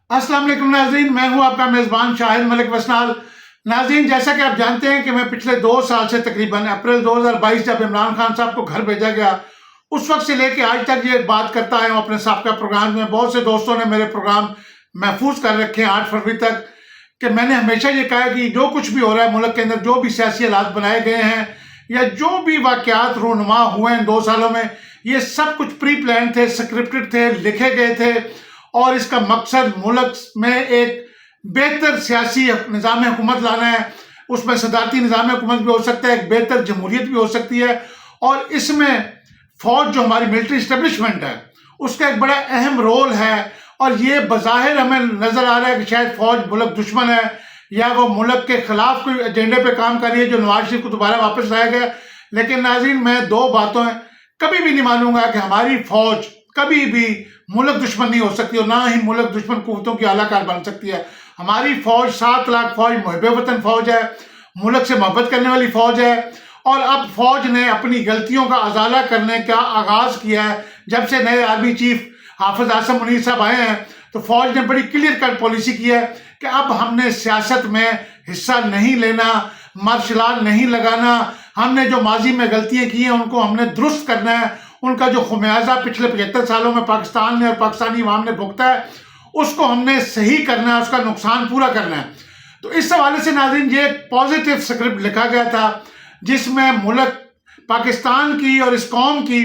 अस्सलाम वालेकुम नाज़रीन, मैं हूं आपका मेज़बान शाहिद मलिक वसनाल। नाज़रीन, जैसा कि आप जानते हैं कि मैं पिछले 2 साल से तकरीबन अप्रैल 2022 जब इमरान खान साहब को घर भेजा गया, उस वक्त से लेके आज तक ये बात करता आया हूं अपने साबका प्रोग्राम में। बहुत से दोस्तों ने मेरे प्रोग्राम महफूज कर रखे हैं 8 फरवरी तक, कि मैंने हमेशा ये कहा है कि जो कुछ भी हो रहा है मुल्क के अंदर, जो भी सियासी हालात बनाए गए हैं या जो भी वाकयात रूनुमा हुए हैं इन 2 सालों में, ये सब कुछ प्री प्लान थे, स्क्रिप्टेड थे, लिखे गए थे। और इसका मकसद मुल्क में एक बेहतर सियासी निज़ाम हुकूमत लाना है। उसमें सदारती निज़ाम हुकूमत भी हो सकता है, एक बेहतर जमहूरियत भी हो सकती है। और इसमें फौज जो हमारी मिलिट्री इस्टेब्लिशमेंट है, उसका एक बड़ा अहम रोल है। और ये बज़ाहिर हमें नज़र आ रहा है कि शायद फौज मुल्क दुश्मन है या वो मुल्क के खिलाफ कोई एजेंडे पे काम कर रही है जो नवाज शरीफ को दोबारा वापस लाया गया। लेकिन नाज़रीन, मैं 2 बातों कभी भी नहीं मानूंगा कि हमारी फौज कभी भी मुल्क दुश्मन नहीं हो सकती और ना ही मुल्क दुश्मन कुव्वतों की आलाकार बन सकती है। हमारी फौज 7 लाख फौज मुहिब वतन फौज है, मुल्क से मोहब्बत करने वाली फौज है। और अब फौज ने अपनी गलतियों का अजाला करने का आगाज किया है। जब से नए आर्मी चीफ हाफिज आसम मुनीर साहब आए हैं, तो फौज ने बड़ी क्लियर कट पॉलिसी की है कि अब हमने सियासत में हिस्सा नहीं लेना, मार्शल नहीं लगाना। हमने जो माजी में गलतियां की हैं उनको हमने दुरुस्त करना है। उनका जो खुमियाजा पिछले 75 सालों में पाकिस्तान ने और पाकिस्तानी अवाम ने भुगता है, उसको हमने सही करना है, उसका नुकसान पूरा करना है। तो इस हवाले से नाज़रीन, ये पॉजिटिव स्क्रिप्ट लिखा गया था जिसमें मुल्क पाकिस्तान की और इस कौम की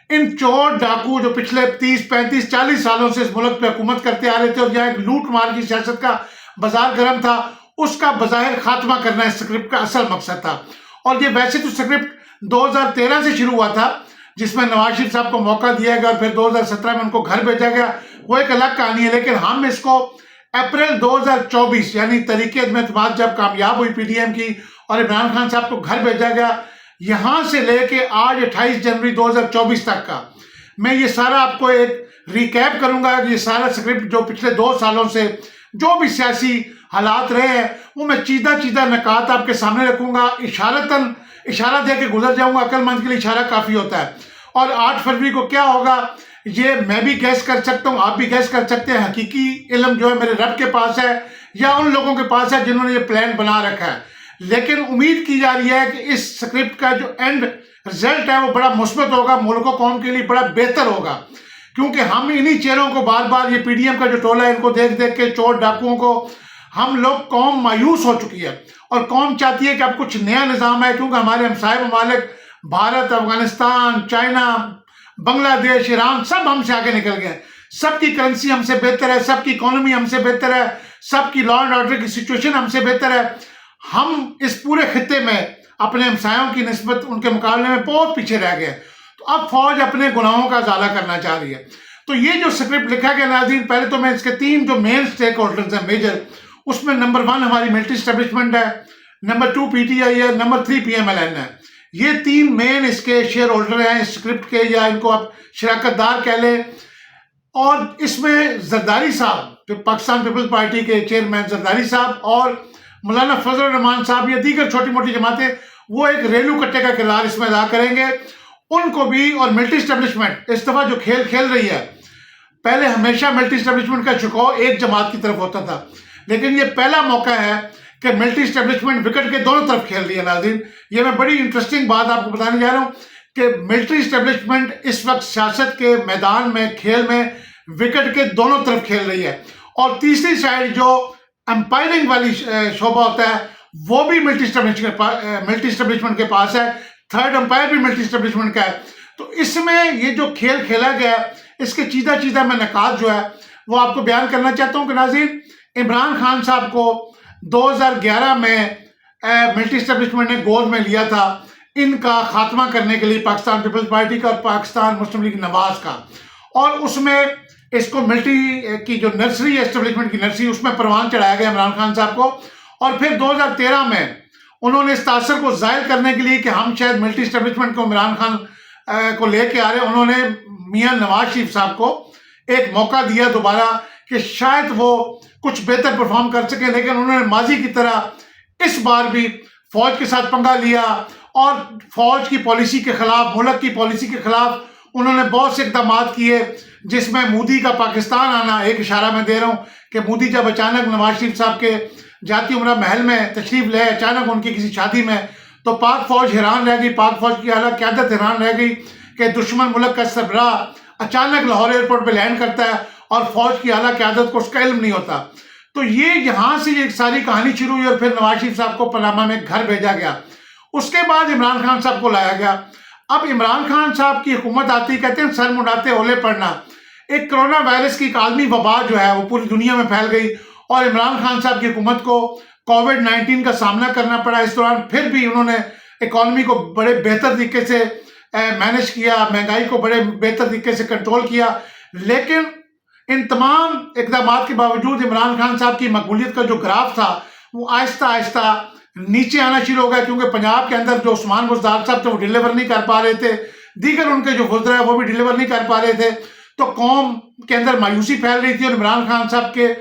इन चोर डाकू जो पिछले 30, 35, 40 सालों से इस मुल्क पे हुकूमत करते आ रहे थे और जहाँ एक लूट मार की सियासत का बाजार गर्म था, उसका बज़ाहिर खात्मा करना इस स्क्रिप्ट का असल मकसद था। और ये वैसे तो स्क्रिप्ट 2013 से शुरू हुआ था, जिसमें नवाज शरीफ साहब को मौका दिया गया और फिर 2017 में उनको घर भेजा गया, वो एक अलग कहानी है। लेकिन हम इसको अप्रैल 2024 यानी तरीके एतमाद जब कामयाब हुई पीडीएम की और इमरान खान साहब को घर भेजा गया, यहां से लेके आज 28 जनवरी 2024 तक का मैं ये सारा आपको एक रिकैप करूंगा। ये सारा स्क्रिप्ट जो पिछले 2 सालों से जो भी सियासी हालात रहे हैं, वो मैं चीदा चीदा नकात आपके सामने रखूंगा, इशारतन इशारा दे के गुजर जाऊंगा। अक्लमंद के लिए इशारा काफी होता है। और 8 फरवरी को क्या होगा ये मैं भी गैस कर सकता हूं, आप भी गैस कर सकते हैं। हकीकी इल्म जो है मेरे रब के पास है या उन लोगों के पास है जिन्होंने ये प्लान बना रखा है। लेकिन उम्मीद की जा रही है कि इस स्क्रिप्ट का जो एंड रिजल्ट है वो बड़ा मुस्बत होगा, मुल्क और कौम के लिए बड़ा बेहतर होगा। क्योंकि हम इन्हीं चेहरों को बार बार, ये पीडीएम का जो टोला है, इनको देख देख के, चोर डाकुओं को, हम लोग कौम मायूस हो चुकी है। और कौम चाहती है कि अब कुछ नया निज़ाम है, क्योंकि हमारे हमसाये ममालिक भारत, अफगानिस्तान, चाइना, बांग्लादेश, ईरान सब हमसे आगे निकल गए। सबकी करेंसी हमसे बेहतर है, सबकी इकोनॉमी हमसे बेहतर है, सबकी लॉ एंड ऑर्डर की सिचुएशन हमसे बेहतर है। हम इस पूरे खित्ते में अपने हमसायों की निस्बत उनके मुकाबले में बहुत पीछे रह गए। तो अब फौज अपने गुनाहों का उजाला करना चाह रही है। तो ये जो स्क्रिप्ट लिखा गया नाज़रीन, पहले तो मैं इसके 3 जो मेन स्टेक होल्डर्स हैं मेजर, उसमें नंबर 1 हमारी मिलिट्री एस्टेब्लिशमेंट है, नंबर 2 पीटीआई है, नंबर 3 पीएमएलएन है। ये 3 मेन इसके शेयर होल्डर हैं इस स्क्रिप्ट के, या इनको आप शराकतदार कह लें। और इसमें जरदारी साहब, जो पाकिस्तान पीपल्स पार्टी के चेयरमैन जरदारी साहब, और मौलाना फजल रहमान साहब, या दीगर छोटी मोटी जमातें, वो एक रेलू कट्टे का किरदार इसमें अदा करेंगे। उनको भी, और मिलिट्री एस्टेब्लिशमेंट इस दफा जो खेल खेल रही है, पहले हमेशा मिलिट्री एस्टेब्लिशमेंट का झुकाव एक जमात की तरफ होता था, लेकिन ये पहला मौका है कि मिलिट्री एस्टेब्लिशमेंट विकेट के दोनों तरफ खेल रही है। नाज़रीन, ये मैं बड़ी इंटरेस्टिंग बात आपको बताने जा रहा हूँ कि मिलिट्री एस्टेब्लिशमेंट इस वक्त सियासत के मैदान में, खेल में विकेट के दोनों तरफ खेल रही है। और तीसरी साइड जो अंपायरिंग वाली शोबा होता है, वो भी मिलिट्री एस्टेब्लिशमेंट के पास है। थर्ड अंपायर भी मिलिट्री एस्टेब्लिशमेंट का है। तो इसमें ये जो खेल खेला गया, इसके चीदा चीदा मैं नकात जो है वो आपको बयान करना चाहता हूँ कि नाज़रीन, इमरान खान साहब को 2011 में मिलिट्री एस्टेब्लिशमेंट ने गोद में लिया था इनका खात्मा करने के लिए, पाकिस्तान पीपल्स पार्टी का और पाकिस्तान मुस्लिम लीग नवाज का। और उसमें इसको मिलिट्री की जो नर्सरी एस्टेब्लिशमेंट की नर्सरी, उसमें परवान चढ़ाया गया इमरान खान साहब को। और फिर 2013 में उन्होंने इस तासर को जाहिर करने के लिए कि हम शायद मिलिट्री एस्टेब्लिशमेंट को इमरान खान को लेके आ रहे हैं, उन्होंने मियां नवाज शरीफ साहब को एक मौका दिया दोबारा कि शायद वो कुछ बेहतर परफॉर्म कर सके। लेकिन उन्होंने माजी की तरह इस बार भी फौज के साथ पंगा लिया और फौज की पॉलिसी के खिलाफ, मुल्क की पॉलिसी के खिलाफ उन्होंने बहुत से इकदाम किए, जिसमें मोदी का पाकिस्तान आना, एक इशारा मैं दे रहा हूँ कि मोदी जब अचानक नवाज शरीफ साहब के जाती उमरा महल में तशरीफ ले अचानक उनकी किसी शादी में, तो पाक फौज हैरान रह गई, पाक फौज की आला क़यादत हैरान रह गई कि दुश्मन मुल्क का सरबराह अचानक लाहौर एयरपोर्ट पे लैंड करता है और फौज की आला क़यादत को उसका इल्म नहीं होता। तो ये यहाँ से एक सारी कहानी शुरू हुई और फिर नवाज शरीफ साहब को पनामा में घर भेजा गया। उसके बाद इमरान खान साहब को लाया गया। अब इमरान खान साहब की हुकूमत आती, कहते हैं सर मुंडाते ओले पड़ना। एक कोरोना वायरस की एक आलमी वबा जो है वो पूरी दुनिया में फैल गई और इमरान खान साहब की हुकूमत को कोविड-19 का सामना करना पड़ा। इस दौरान फिर भी उन्होंने इकॉनमी को बड़े बेहतर तरीके से मैनेज किया, महंगाई को बड़े बेहतर तरीके से कंट्रोल किया। लेकिन इन तमाम इक़दामात के बावजूद इमरान खान साहब की मकबूलियत का जो ग्राफ था वो आहिस्ता आहिस्ता नीचे आना शुरू हो गया, क्योंकि पंजाब के अंदर जो उस्मान बुज़दार साहब थे वो डिलीवर नहीं कर पा रहे थे, दीगर उनके जो वज़रा है वो भी डिलीवर नहीं कर पा रहे थे। तो कौम के अंदर मायूसी फैल रही थी और इमरान खान साहब के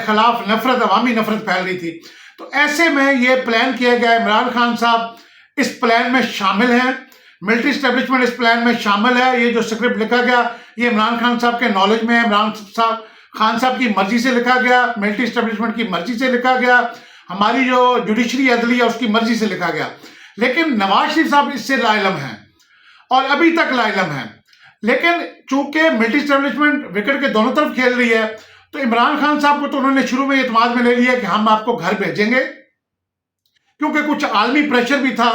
खिलाफ नफरत, अवामी नफरत फैल रही थी। तो ऐसे में ये प्लान किया गया, इमरान खान साहब इस प्लान में शामिल हैं, मिलिट्री इस्टेब्लिशमेंट इस प्लान में शामिल है। ये जो स्क्रिप्ट लिखा गया ये इमरान खान साहब के नॉलेज में है, इमरान खान साहब की मर्जी से लिखा गया, मिलिट्री इस्टेब्लिशमेंट की मर्जी से लिखा गया, हमारी जो जुडिशरी अदली है उसकी मर्जी से लिखा गया। लेकिन नवाज शरीफ साहब इससे लाइलम हैं और अभी तक लाइलम हैं। लेकिन चूंकि मिलिट्री इस्टेब्लिशमेंट विकेट के दोनों तरफ खेल रही है तो इमरान खान साहब को तो उन्होंने शुरू में एतमाद में ले लिया कि हम आपको घर भेजेंगे, क्योंकि कुछ आलमी प्रेशर भी था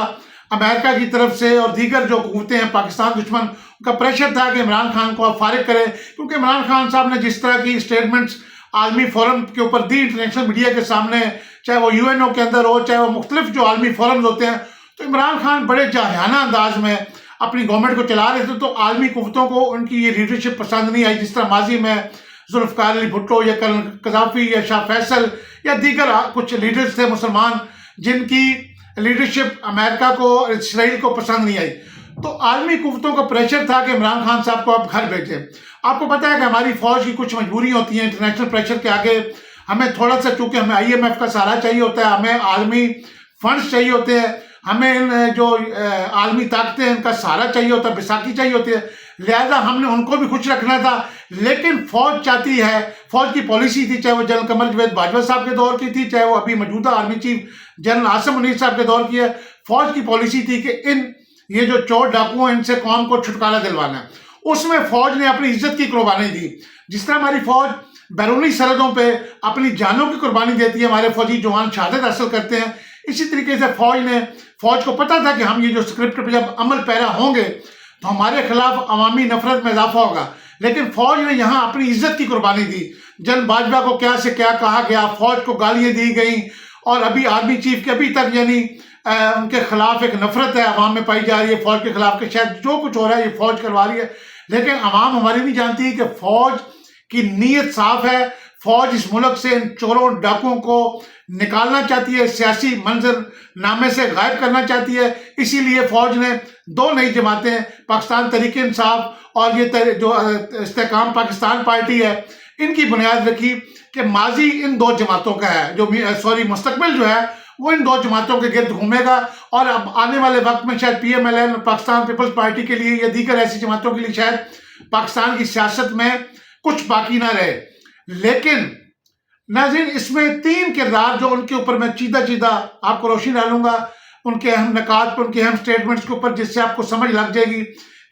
अमेरिका की तरफ से और दीगर जो हुकूमतें हैं पाकिस्तान दुश्मन, उनका प्रेशर था कि इमरान खान को आप फारिग करें। क्योंकि इमरान खान साहब ने जिस तरह की स्टेटमेंट्स आलमी फोरम के ऊपर दी, इंटरनेशनल मीडिया के सामने, चाहे वो यूएनओ के अंदर हो, चाहे वो मुख्तलिफ जो आलमी फोरम होते हैं, तो इमरान खान बड़े जाहियाना अंदाज में अपनी गवर्नमेंट को चला रहे थे। तो आलमी कुव्वतों को उनकी ये लीडरशिप पसंद नहीं आई, जिस तरह माजी में जुल्फ़िकार अली भुट्टो या कर्नल कज़ाफ़ी या शाह फैसल या दीगर कुछ लीडर्स थे मुसलमान जिनकी लीडरशिप अमेरिका को, इसराइल को पसंद नहीं आई। तो आलमी कुव्वतों का प्रेशर था कि इमरान खान साहब को आप घर भेजें। आपको पता है कि हमारी फौज की कुछ मजबूरी होती है, इंटरनेशनल प्रेशर के आगे हमें थोड़ा सा, चूंकि हमें IMF का सहारा चाहिए होता है, हमें आलमी फंड्स चाहिए होते हैं, हमें इन जो आलमी ताकतें हैं इनका सहारा चाहिए होता है, बैसाखी चाहिए होती है, लिहाजा हमने उनको भी खुश रखना था। लेकिन फौज चाहती है, फौज की पॉलिसी थी, चाहे वो जनरल कमर जवेद बाजवा साहब के दौर की थी, चाहे वो अभी मौजूदा army chief general Asim Munir साहब के दौर की है, फौज की पॉलिसी थी कि इन ये जो चोर डाकू हैं इनसे कौम को छुटकारा दिलवाना है। उसमें फौज ने अपनी इज्जत की कुर्बानी दी। जिस तरह हमारी फौज बैरूनी सरहदों पे अपनी जानों की कुर्बानी देती है, हमारे फौजी जवान शहादत हासिल करते हैं, इसी तरीके से फौज को पता था कि हम ये जो स्क्रिप्ट पे जब अमल पैरा होंगे तो हमारे खिलाफ अवामी नफरत में इजाफा होगा। लेकिन फौज ने यहाँ अपनी इज्जत की कुर्बानी दी। जनरल बाजवा को क्या से क्या कहा गया, फौज को गालियाँ दी गई और अभी आर्मी चीफ के अभी तक यानी उनके खिलाफ एक नफरत है अवाम में पाई जा रही है फौज के खिलाफ, कि शायद जो कुछ हो रहा है ये फौज करवा रही है। लेकिन अवाम हमारी नहीं जानती कि फौज की नीयत साफ है, फौज इस मुल्क से इन चोरों डाकुओं को निकालना चाहती है, सियासी मंजरनामे से गायब करना चाहती है। इसीलिए फौज ने दो नई जमातें, पाकिस्तान तहरीक इंसाफ और ये जो इस्तेकाम पाकिस्तान पार्टी है, इनकी बुनियाद रखी कि माजी इन दो जमातों का है, जो मुस्तकबिल जो है वो इन दो जमातों के गिर्द घूमेगा। और अब आने वाले वक्त में शायद PMLN पाकिस्तान पीपल्स पार्टी के लिए या दीगर ऐसी जमातों के लिए शायद पाकिस्तान की सियासत में कुछ बाकी ना रहे। लेकिन नाज़रीन, इसमें 3 किरदार जो उनके ऊपर मैं चीदा आपको रोशनी डालूंगा, उनके अहम निकात पर, उनके अहम स्टेटमेंट्स के ऊपर, जिससे आपको समझ लग जाएगी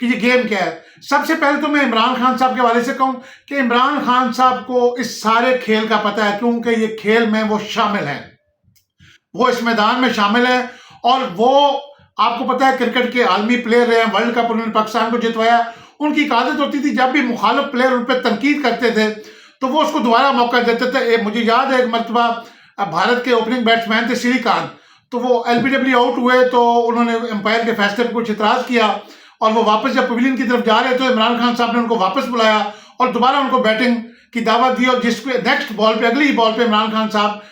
कि ये गेम क्या है। सबसे पहले तो मैं इमरान खान साहब के हवाले से कहूँ कि इमरान खान साहब को इस सारे खेल का पता है, क्योंकि ये खेल में वो शामिल हैं, वो इस मैदान में शामिल है। और वो आपको पता है क्रिकेट के आलमी प्लेयर रहे हैं, वर्ल्ड कप उन्होंने पाकिस्तान को जितवाया। उनकी एक आदत होती थी जब भी मुखालिफ प्लेयर उन पर तनकीद करते थे तो वो उसको दोबारा मौका देते थे। मुझे याद है एक मरतबा भारत के ओपनिंग बैट्समैन थे श्रीकांत, तो वो LBW आउट हुए तो उन्होंने एम्पायर के फैसले पर कुछ इतराज़ किया और वो वापस जब पवेलियन की तरफ जा रहे तो इमरान खान साहब ने उनको वापस बुलाया और दोबारा उनको बैटिंग की दावत दी और जिसपे नेक्स्ट बॉल पे, अगली बॉल पे इमरान खान साहब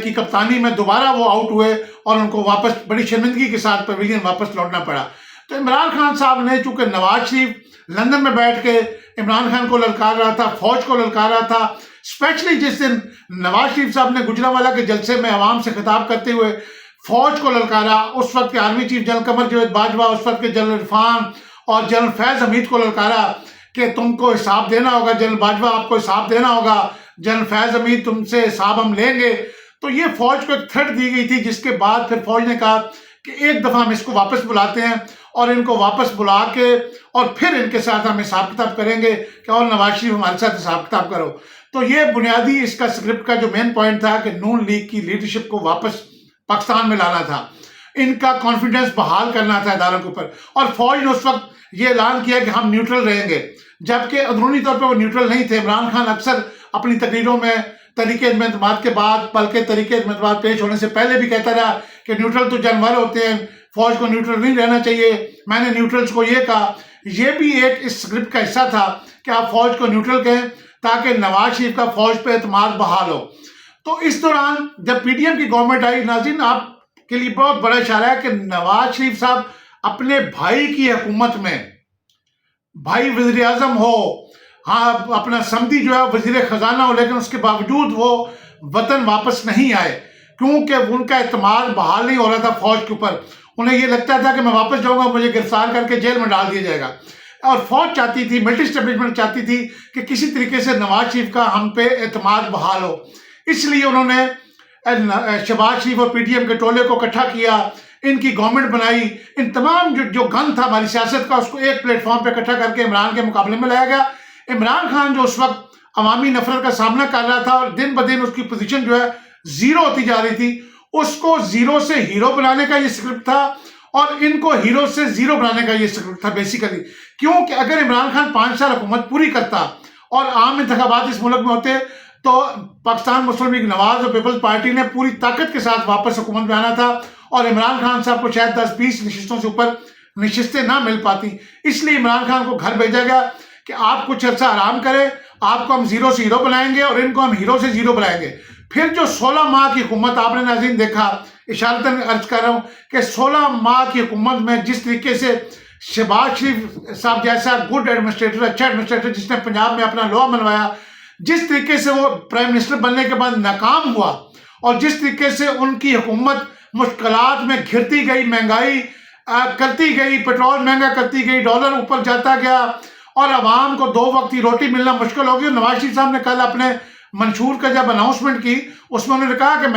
की कप्तानी में दोबारा वो आउट हुए और उनको वापस बड़ी शर्मिंदगी के साथ पवेलियन वापस लौटना पड़ा। तो इमरान खान साहब ने, चूंकि नवाज शरीफ लंदन में बैठ के इमरान खान को ललकार रहा था, फौज को ललकार रहा था, स्पेशली जिस दिन नवाज शरीफ साहब ने गुजरांवाला के जलसे में अवाम से खिताब करते हुए फौज को ललकारा, उस वक्त के आर्मी चीफ जनरल कमर जवेद बाजवा, उस वक्त के जनरल इरफान और जनरल फैज हमीद को ललकारा कि तुमको हिसाब देना होगा, जनरल बाजवा आपको हिसाब देना होगा, जनरल फैज हमीद तुमसे हिसाब हम लेंगे। तो ये फौज को एक थ्रेट दी गई थी, जिसके बाद फिर फौज ने कहा कि एक दफा हम इसको वापस बुलाते हैं और इनको वापस बुला के और फिर इनके साथ हम हिसाब किताब करेंगे कि और नवाज शरीफ हमारे साथ हिसाब किताब करो। तो ये बुनियादी इसका स्क्रिप्ट का जो मेन पॉइंट था कि नून लीग की लीडरशिप को वापस पाकिस्तान में लाना था, इनका कॉन्फिडेंस बहाल करना था इदारों के ऊपर। और फौज ने उस वक्त ये ऐलान किया कि हम न्यूट्रल रहेंगे, जबकि अंदरूनी तौर पर वो न्यूट्रल नहीं थे। इमरान खान अक्सर अपनी तकरीरों में तरीके इल्म के बाद बल्कि तरीके इल्म पेश होने से पहले भी कहता रहा कि न्यूट्रल तो जानवर होते हैं, फौज को न्यूट्रल नहीं रहना चाहिए। मैंने न्यूट्रल्स को ये कहा, ये भी एक इस स्क्रिप्ट का हिस्सा था कि आप फौज को न्यूट्रल कहें ताकि नवाज शरीफ का फौज पे एतमाद बहाल हो। तो इस दौरान जब पीडीएम की गवर्नमेंट आई, नाज़रीन आपके लिए बहुत बड़ा इशारा है कि नवाज शरीफ साहब अपने भाई की हुकूमत में, भाई वज़ीर आज़म हो, हाँ अपना समधी जो है वज़ीर खजाना हो, लेकिन उसके बावजूद वो वतन वापस नहीं आए क्योंकि उनका एतमाद बहाल नहीं हो रहा था फौज के ऊपर। उन्हें ये लगता था कि मैं वापस जाऊंगा मुझे गिरफ्तार करके जेल में डाल दिया जाएगा। और फौज चाहती थी, मिलिट्री एस्टेब्लिशमेंट चाहती थी कि किसी तरीके से नवाज शरीफ का हम पे एतमाद बहाल हो। इसलिए उन्होंने शहबाज शरीफ और पीडीएम के टोले को इकट्ठा किया, इनकी गवर्नमेंट बनाई, इन तमाम जो गन था हमारी सियासत का उसको एक प्लेटफॉर्म पे इकट्ठा करके इमरान के मुकाबले में लाया गया। इमरान खान जो उस वक्त अवामी नफरत का सामना कर रहा था और दिन ब दिन उसकी पोजीशन जो है जीरो होती जा रही थी, उसको जीरो से हीरो बनाने का ये स्क्रिप्ट था और इनको हीरो से जीरो बनाने का ये स्क्रिप्ट था बेसिकली। क्योंकि अगर इमरान खान 5 साल हुकूमत पूरी करता और आम इंतखाबात इस मुल्क में होते तो पाकिस्तान मुस्लिम लीग नवाज और पीपल्स पार्टी ने पूरी ताकत के साथ वापस हुकूमत में आना था और इमरान खान साहब को शायद 10-20 नशिस्तों से ऊपर नशिस्तें ना मिल पाती। इसलिए इमरान खान को घर भेजा गया कि आप कुछ अर्सा आराम करें, आपको हम जीरो से हीरो बनाएंगे और इनको हम हीरो से जीरो बनाएंगे। फिर जो 16 माह की हुकूमत आपने नाज़रीन देखा, इशारतन अर्ज कर रहा हूं कि 16 माह की हुकूमत में जिस तरीके से शहबाज शरीफ साहब जैसा गुड एडमिनिस्ट्रेटर, अच्छा एडमिनिस्ट्रेटर जिसने पंजाब में अपना लॉ मनवाया, जिस तरीके से वो प्राइम मिनिस्टर बनने के बाद नाकाम हुआ और जिस तरीके से उनकी हुकूमत मुश्किलात में घिरती गई, महंगाई करती गई, पेट्रोल महंगा करती गई, डॉलर ऊपर जाता गया और आवाम को 2 वक्त की रोटी मिलना मुश्किल हो गई। नवाज शरीफ साहब ने कल अपने मंशूर का जब अनाउंसमेंट की उसमें उन्होंने कहा कि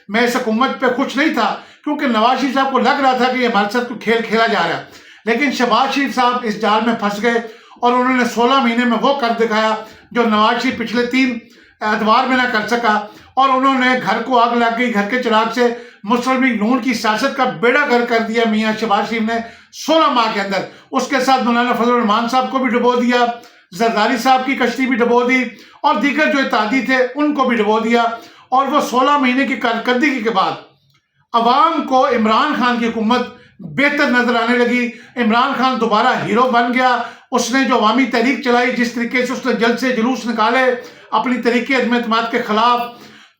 मैं इस हुकूमत पे खुश नहीं था क्योंकि नवाज शरीफ साहब को लग रहा था कि हमारे साथ खेल खेला जा रहा है। लेकिन शहबाज शरीफ साहब इस जाल में फंस गए और उन्होंने 16 महीने में वो कर दिखाया जो नवाज शरीफ पिछले 3 एतवार में ना कर सका। और उन्होंने घर को आग लग गई, घर के चिराग से मुस्लिम लीग नून की सियासत का बेड़ा गर्क कर दिया मियाँ शहबाज शरीफ ने 16 माह के अंदर। उसके साथ मौलाना फजल रहमान साहब को भी डुबो दिया, जरदारी साहब की कश्ती भी डुबो दी और दीगर जो इत्तेहादी थे उनको भी डुबो दिया। और वो 16 महीने की कारकर्दगी के बाद अवाम को इमरान खान की हुकूमत बेहतर नजर आने लगी। इमरान खान दोबारा हीरो बन गया। उसने जो अवामी तहरीक चलाई, जिस तरीके से उसने जल्द से जुलूस निकाले अपनी तरीके अदम एतमाद के खिलाफ,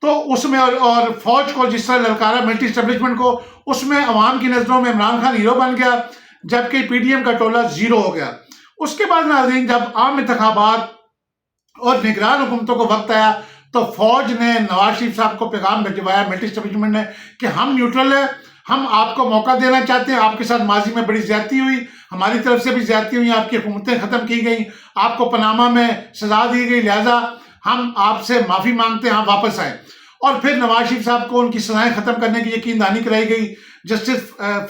तो उसमें और फौज को जिस तरह ललकारा मिलिट्री एस्टेब्लिशमेंट को, उसमें अवाम की नज़रों में इमरान खान हीरो बन गया जबकि पीडीएम का टोला जीरो हो गया। उसके बाद नाज़रीन जब आम इंतखाबात और निगरान हुकूमतों को वक्त आया तो फौज ने नवाज शरीफ साहब को पैगाम भिजवाया मिलिट्री एस्टेब्लिशमेंट ने कि हम न्यूट्रल है, हम आपको मौका देना चाहते हैं। आपके साथ माजी में बड़ी ज्यादती हुई, हमारी तरफ से भी ज्यादती हुई, आपकी हुकूमतें ख़त्म की गई, आपको पनामा में सजा दी गई, लिहाजा हम आपसे माफ़ी मांगते हैं, आप वापस आए। और फिर नवाज शरीफ साहब को उनकी सजाएं ख़त्म करने की यकीन दहानी कराई गई। जस्टिस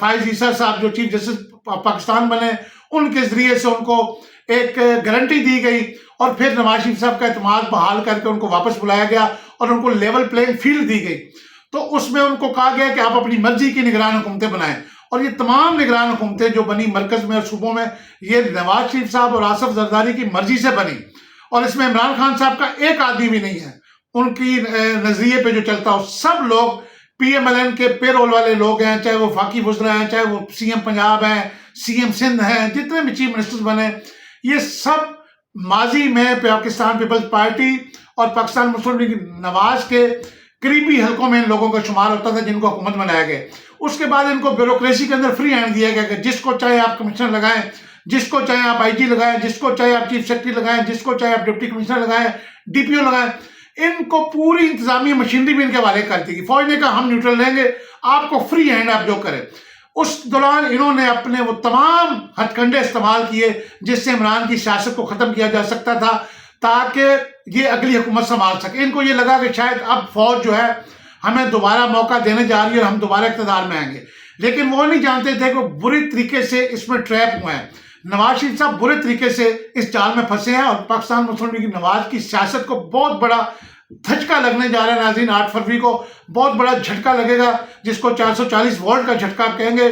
फायज ईसा साहब जो चीफ जस्टिस पाकिस्तान बने, उनके ज़रिए से उनको एक गारंटी दी गई और फिर नवाज शरीफ साहब का एतमाद बहाल करके उनको वापस बुलाया गया और उनको लेवल प्लेइंग फील्ड दी गई। तो उसमें उनको कहा गया कि आप अपनी मर्जी की निगरान हुकूमतें बनाएं। और ये तमाम निगरान हुकूमतें जो बनी मरकज़ में और सूबों में, ये नवाज शरीफ साहब और आसफ जरदारी की मर्जी से बनी और इसमें इमरान खान साहब का एक आदमी भी नहीं है उनकी नजरिए पे जो चलता हो। सब लोग PMLN के पेरोल वाले लोग हैं, चाहे वो फाकी वज़रा हैं, चाहे वो CM पंजाब हैं, CM सिंध हैं, जितने भी चीफ मिनिस्टर्स बने, ये सब माजी में पाकिस्तान पीपल्स पार्टी और पाकिस्तान मुस्लिम लीग नवाज के करीबी हलकों में इन लोगों का शुमार होता था जिनको हुकूमत बनाया गया। उसके बाद इनको ब्यूरोक्रेसी के अंदर फ्री हैंड दिया गया कि जिसको चाहे आप कमिश्नर लगाएं, जिसको चाहे आप IG लगाएं, जिसको चाहे आप चीफ सेक्रेटरी लगाएं, जिसको चाहे आप डिप्टी कमिश्नर लगाएं, DPO लगाएं। इनको पूरी इंतजामी मशीनरी भी इनके हवाले कर दी। फौज ने कहा हम न्यूट्रल लेंगे, आपको फ्री हैंड आप जो करें। उस दौरान इन्होंने अपने वो तमाम हथकंडे इस्तेमाल किए जिससे इमरान की सियासत को ख़त्म किया जा सकता था, ताकि ये अगली हुकूमत संभाल सके। इनको ये लगा कि शायद अब फौज जो है हमें दोबारा मौका देने जा रही है और हम दोबारा इक़्तिदार में आएंगे, लेकिन वो नहीं जानते थे कि बुरी तरीके से इसमें ट्रैप हुए हैं। नवाज शरीफ साहब बुरे तरीके से इस जाल में फंसे हैं और पाकिस्तान मुस्लिम लीग नवाज की सियासत को बहुत बड़ा धचका लगने जा रहा है। नाज़रीन, 8 फरवरी को बहुत बड़ा झटका लगेगा, जिसको 440 वोल्ट का झटका कहेंगे,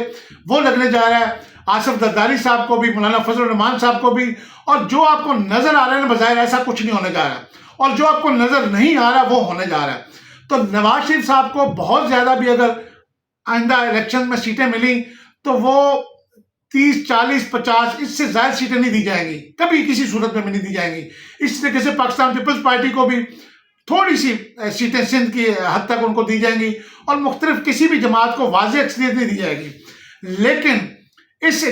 वो लगने जा रहा है आसिफ जरदारी साहब को भी, मौलाना फजल रहमान साहब को भी। और जो आपको नजर आ रहा है ना, बज़ाहिर ऐसा कुछ नहीं होने जा रहा, और जो आपको नजर नहीं आ रहा वो होने जा रहा है। तो नवाज शरीफ साहब को बहुत ज्यादा भी अगर आइंदा इलेक्शन में सीटें मिली तो वो 30, 40, 50 इससे ज्यादा सीटें नहीं दी जाएंगी, कभी किसी सूरत में भी नहीं दी जाएंगी। इस तरीके से पाकिस्तान पीपल्स पार्टी को भी थोड़ी सी सीटें सिंध की हद तक उनको दी जाएंगी और मुख्तलिफ किसी भी जमात को वाज़ेह अक्सरियत नहीं दी जाएगी। लेकिन इस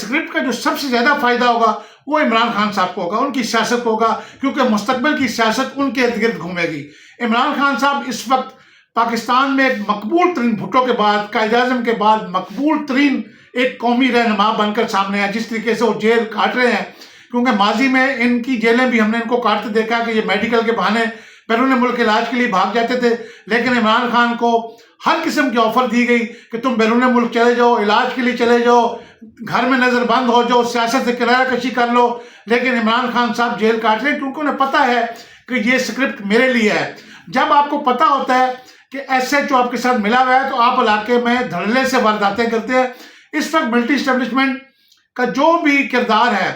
स्क्रिप्ट का जो सबसे ज्यादा फायदा होगा वो इमरान खान साहब को होगा, उनकी सियासत को होगा, क्योंकि मुस्तकबिल की सियासत उनके इर्द गिर्द घूमेगी। इमरान खान साहब इस वक्त पाकिस्तान में एक मकबूल तरीन, भुट्टो के बाद, कायद आज़म के बाद मकबूल तरीन एक कौमी रहनुमा बनकर सामने आया। जिस तरीके से वो जेल काट रहे हैं, क्योंकि माजी में इनकी जेलें भी हमने इनको काटते देखा कि ये मेडिकल के बहाने बैरून मुल्क इलाज के लिए भाग जाते थे, लेकिन इमरान खान को हर किस्म की ऑफर दी गई कि तुम बैरून मुल्क चले जाओ, इलाज के लिए चले जाओ, घर में नजरबंद हो जाओ, सियासत से किनारा कशी कर लो। लेकिन इमरान खान साहब जेल काट रहे हैं क्योंकि उन्हें पता है कि ये स्क्रिप्ट मेरे लिए है। जब आपको पता होता है कि SHO आपके साथ मिला हुआ है तो आप इलाके में धड़ल्ले से वारदातें करते हैं। इस वक्त मिलिट्री एस्टेब्लिशमेंट का जो भी किरदार है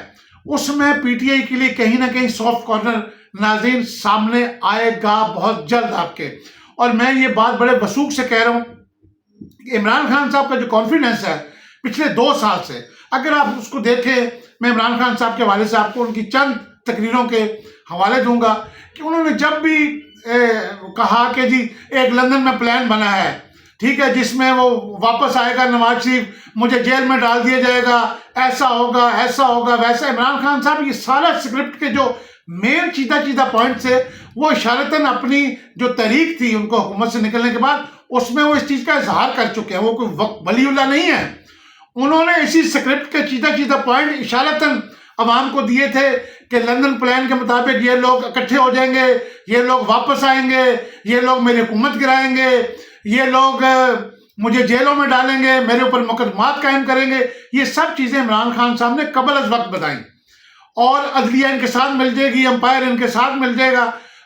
उसमें PTI के लिए कहीं ना कहीं सॉफ्ट कॉर्नर नाज़रीन सामने आएगा बहुत जल्द आपके। और मैं ये बात बड़े वसूख से कह रहा हूं कि इमरान खान साहब का जो कॉन्फिडेंस है पिछले 2 साल से, अगर आप उसको देखें, मैं इमरान खान साहब के हवाले से आपको उनकी चंद तकरीरों के हवाले दूंगा कि उन्होंने जब भी कहा कि जी एक लंदन में प्लान बना है, ठीक है, जिसमें वो वापस आएगा नवाज शरीफ, मुझे जेल में डाल दिया जाएगा, ऐसा होगा वैसा। इमरान खान साहब ये सारा स्क्रिप्ट के जो मेन चीदा पॉइंट से वो इशारतन अपनी जो तहरीक थी उनको हुकूमत से निकलने के बाद उसमें वो इस चीज का इजहार कर चुके हैं। वो कोई वलीउल्लाह नहीं है, उन्होंने इसी स्क्रिप्ट के चीदा पॉइंट इशारतन अवाम को दिए थे कि लंदन प्लान के मुताबिक ये लोग इकट्ठे हो जाएंगे, ये लोग वापस आएंगे, ये लोग मेरी हुकूमत गिराएंगे, ये लोग मुझे जेलों में डालेंगे, मेरे ऊपर मुकदमात कायम करेंगे। ये सब चीजें इमरान खान साहब ने कबल अज वक्त बताई और अदलिया इनके साथ मिल जाएगी, अंपायर इनके साथ मिल जाएगा।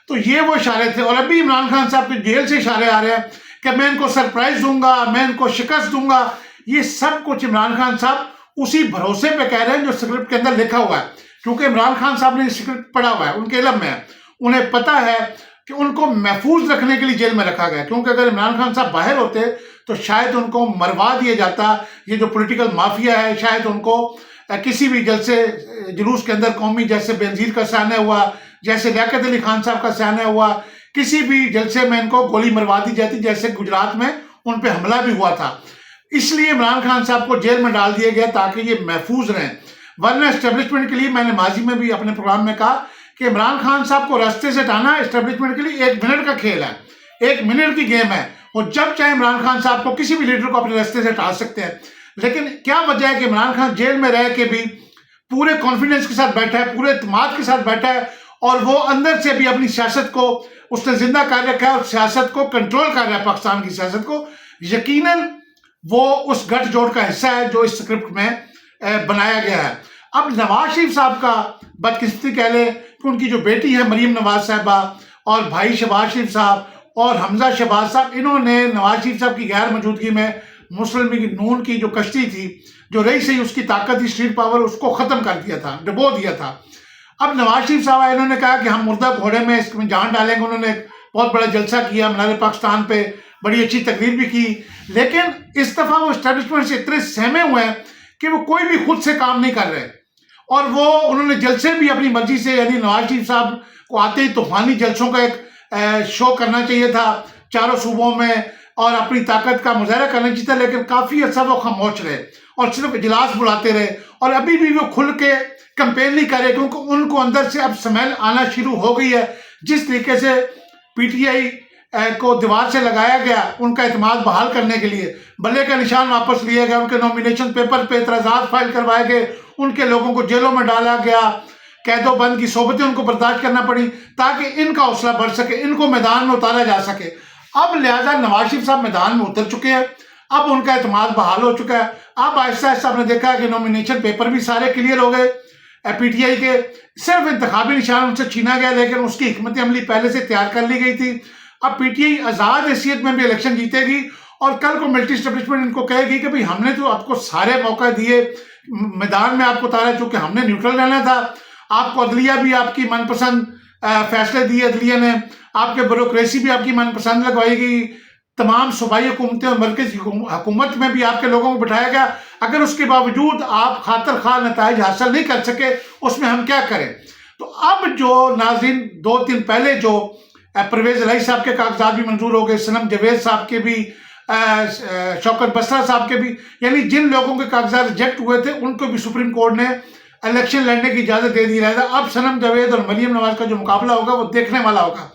तो ये वो इशारे थे। और अभी इमरान खान साहब के जेल से इशारे आ रहे हैं कि मैं इनको सरप्राइज दूंगा, मैं इनको शिकस्त दूंगा। ये सब कुछ इमरान खान साहब उसी भरोसे पे कह रहे हैं जो स्क्रिप्ट के अंदर लिखा हुआ है, क्योंकि इमरान खान साहब ने स्क्रिप्ट पढ़ा हुआ है, उनके इल्म में है, उन्हें पता है कि उनको महफूज रखने के लिए जेल में रखा गया। क्योंकि अगर इमरान खान साहब बाहर होते तो शायद उनको मरवा दिया जाता। ये जो पॉलिटिकल माफिया है शायद उनको किसी भी जलसे जुलूस के अंदर कौमी, जैसे बेनजीर का साना हुआ, जैसे लियाकत अली खान साहब का साना हुआ, किसी भी जलसे में इनको गोली मरवा दी जाती, जैसे गुजरात में उन पर हमला भी हुआ था। इसलिए इमरान खान साहब को जेल में डाल दिया गया ताकि ये महफूज रहें। वरना एस्टेब्लिशमेंट के लिए, मैंने माजी में भी अपने प्रोग्राम में कहा कि इमरान खान साहब को रास्ते से हटाना एस्टेब्लिशमेंट के लिए 1 मिनट का खेल है, 1 मिनट की गेम है। और जब चाहे इमरान खान साहब को, किसी भी लीडर को अपने रास्ते से हटा सकते हैं। लेकिन क्या वजह है कि इमरान खान जेल में रह के भी पूरे कॉन्फिडेंस के साथ बैठा है, पूरे इत्मीनान के साथ बैठा है, और वो अंदर से भी अपनी सियासत को उसने जिंदा कर रखा है और सियासत को कंट्रोल कर रहा है, पाकिस्तान की सियासत को। यकीनन वो उस गठजोड़ का हिस्सा है जो इस स्क्रिप्ट में बनाया गया है। अब नवाज शरीफ साहब का बदकिस्मती कह ले कि उनकी जो बेटी है मरीम नवाज साहबा और भाई शहबाज शरीफ साहब और हमजा शहबाज साहब, इन्होंने नवाज शरीफ साहब की गैर मौजूदगी में मुस्लिम लीग नून की जो कश्ती थी, जो रही सही उसकी ताकत थी, स्ट्रीट पावर, उसको खत्म कर दिया था, डुबो दिया था। अब नवाज शरीफ साहब आए, इन्होंने कहा कि हम मुर्दा घोड़े में इसमें जान डालेंगे। उन्होंने एक बहुत बड़ा जलसा किया मीनार पाकिस्तान पे, बड़ी अच्छी तकरीर भी की। लेकिन इस दफा वो एस्टेब्लिशमेंट से इतने सहमे हुए हैं कि वो कोई भी खुद से काम नहीं कर रहे, और वो उन्होंने जलसे भी अपनी मर्जी से, यानी नवाज शरीफ साहब को आते ही तूफानी जलसों का एक शो करना चाहिए था चारों सूबों में और अपनी ताकत का मुजाहरा करना चाहिए था, लेकिन काफी अर्सा वो खामोश रहे और सिर्फ इजलास बुलाते रहे। और अभी भी वो खुल के कंपेन नहीं कर रहे, क्योंकि उनको अंदर से अब स्मेल आना शुरू हो गई है। जिस तरीके से PTI को दीवार से लगाया गया उनका एतमाद बहाल करने के लिए, बल्ले का निशान वापस लिया गया, उनके नॉमिनेशन पेपर पे एतराज़ात फाइल करवाए गए, उनके लोगों को जेलों में डाला गया, कैदो बंद की सोबतें उनको बर्दाश्त करना पड़ी ताकि इनका हौसला बढ़ सके, इनको मैदान में उतारा जा सके। अब लिहाजा नवाज शरीफ साहब मैदान में उतर चुके हैं, अब उनका एतमाद बहाल हो चुका है। अब आहिस्ता आहिस्ता आपने देखा है कि नॉमिनेशन पेपर भी सारे क्लियर हो गए पीटीआई के, सिर्फ इंतखाबी निशान उनसे छीना गया, लेकिन उसकी हिकमत अमली पहले से तैयार कर ली गई थी। अब पीटीआई आज़ाद हैसियत में भी इलेक्शन जीतेगी और कल को मिलिट्री एस्टेब्लिशमेंट इनको कहेगी कि भाई हमने तो आपको सारे मौका दिए, मैदान में आपको उतारा, चूंकि हमने न्यूट्रल रहना था, आपको अदलिया भी आपकी मनपसंद फैसले दिए, अदलिया ने आपके ब्यूरोक्रेसी भी आपकी मनपसंद लगवाई गई, तमाम सूबाई हुकूमतें और मरकज़ी हुकूमत में भी आपके लोगों को बिठाया गया। अगर उसके बावजूद आप खातर खा नताइज हासिल नहीं कर सके, उसमें हम क्या करें? तो अब जो नाज़रीन 2 दिन पहले जो परवेज़ इलाही साहब के कागजात भी मंजूर हो गए, सनम जावेद साहब के भी, शौकत बसरा साहब के भी, यानी जिन लोगों के कागजात रिजेक्ट हुए थे उनको भी सुप्रीम कोर्ट ने इलेक्शन लड़ने की इजाज़त दे दी है। अब सनम जावेद और मरियम नवाज का जो मुकाबला होगा वो देखने वाला होगा।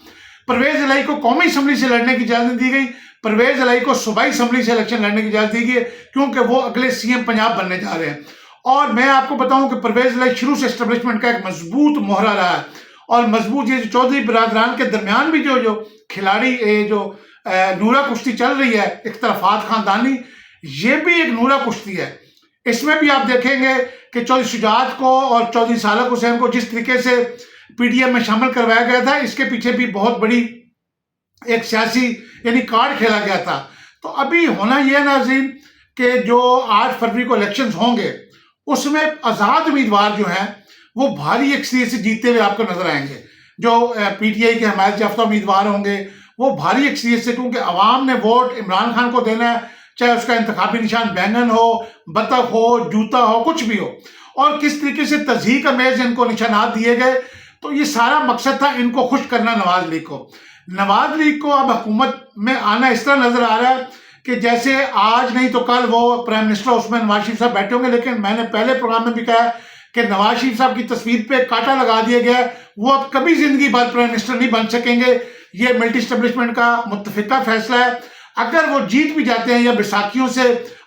परवेज़ इलाही को कौमी असम्बली से लड़ने की इजाज़त दी गई, परवेज़ इलाही को सूबाई असम्बली से इलेक्शन लड़ने की इजाज़त दी गई, क्योंकि वो अगले सीएम पंजाब बनने जा रहे हैं। और मैं आपको बताऊं कि परवेज़ इलाही शुरू से एस्टेब्लिशमेंट का एक मजबूत मोहरा रहा है, और मजबूत ये चौधरी बरादरान के दरमियान भी जो खिलाड़ी जो नूरा कुश्ती चल रही है, इख्तलाफात खानदानी, ये भी एक नूरा कुश्ती है। इसमें भी आप देखेंगे कि चौधरी शुजात को और चौधरी सालक हुसैन को जिस तरीके से पीडीएम में शामिल करवाया गया था, इसके पीछे भी बहुत बड़ी एक सियासी यानी कार्ड खेला गया था। तो अभी होना यह नाज़रीन कि जो 8 फरवरी को इलेक्शंस होंगे उसमें आज़ाद उम्मीदवार जो हैं वो भारी अक्सरियत से जीतते हुए आपको नजर आएंगे। जो पीटीआई के हमायत याफ्ता उम्मीदवार होंगे वो भारी अक्सरियत से, क्योंकि अवाम ने वोट इमरान खान को देना है, चाहे उसका इंतखाबी निशान बैंगन हो, बतख हो, जूता हो, कुछ भी हो। और किस तरीके से तज़हीक अमेज़ इनको निशानात दिए गए, तो ये सारा मकसद था इनको खुश करना नवाज लीग को। नवाज लीग को अब हुकूमत में आना इस तरह नजर आ रहा है कि जैसे आज नहीं तो कल वो प्राइम मिनिस्टर उसमें नवाज शरीफ साहब बैठे होंगे। लेकिन मैंने पहले प्रोग्राम में भी कहा कि नवाज शरीफ साहब की तस्वीर पे कांटा लगा दिया गया है, वो अब कभी जिंदगी भर प्राइम मिनिस्टर नहीं बन सकेंगे। ये मिलिट्री एस्टेब्लिशमेंट का मुत्तफिका फैसला है। अगर वो जीत भी जाते हैं या बैसाखियों से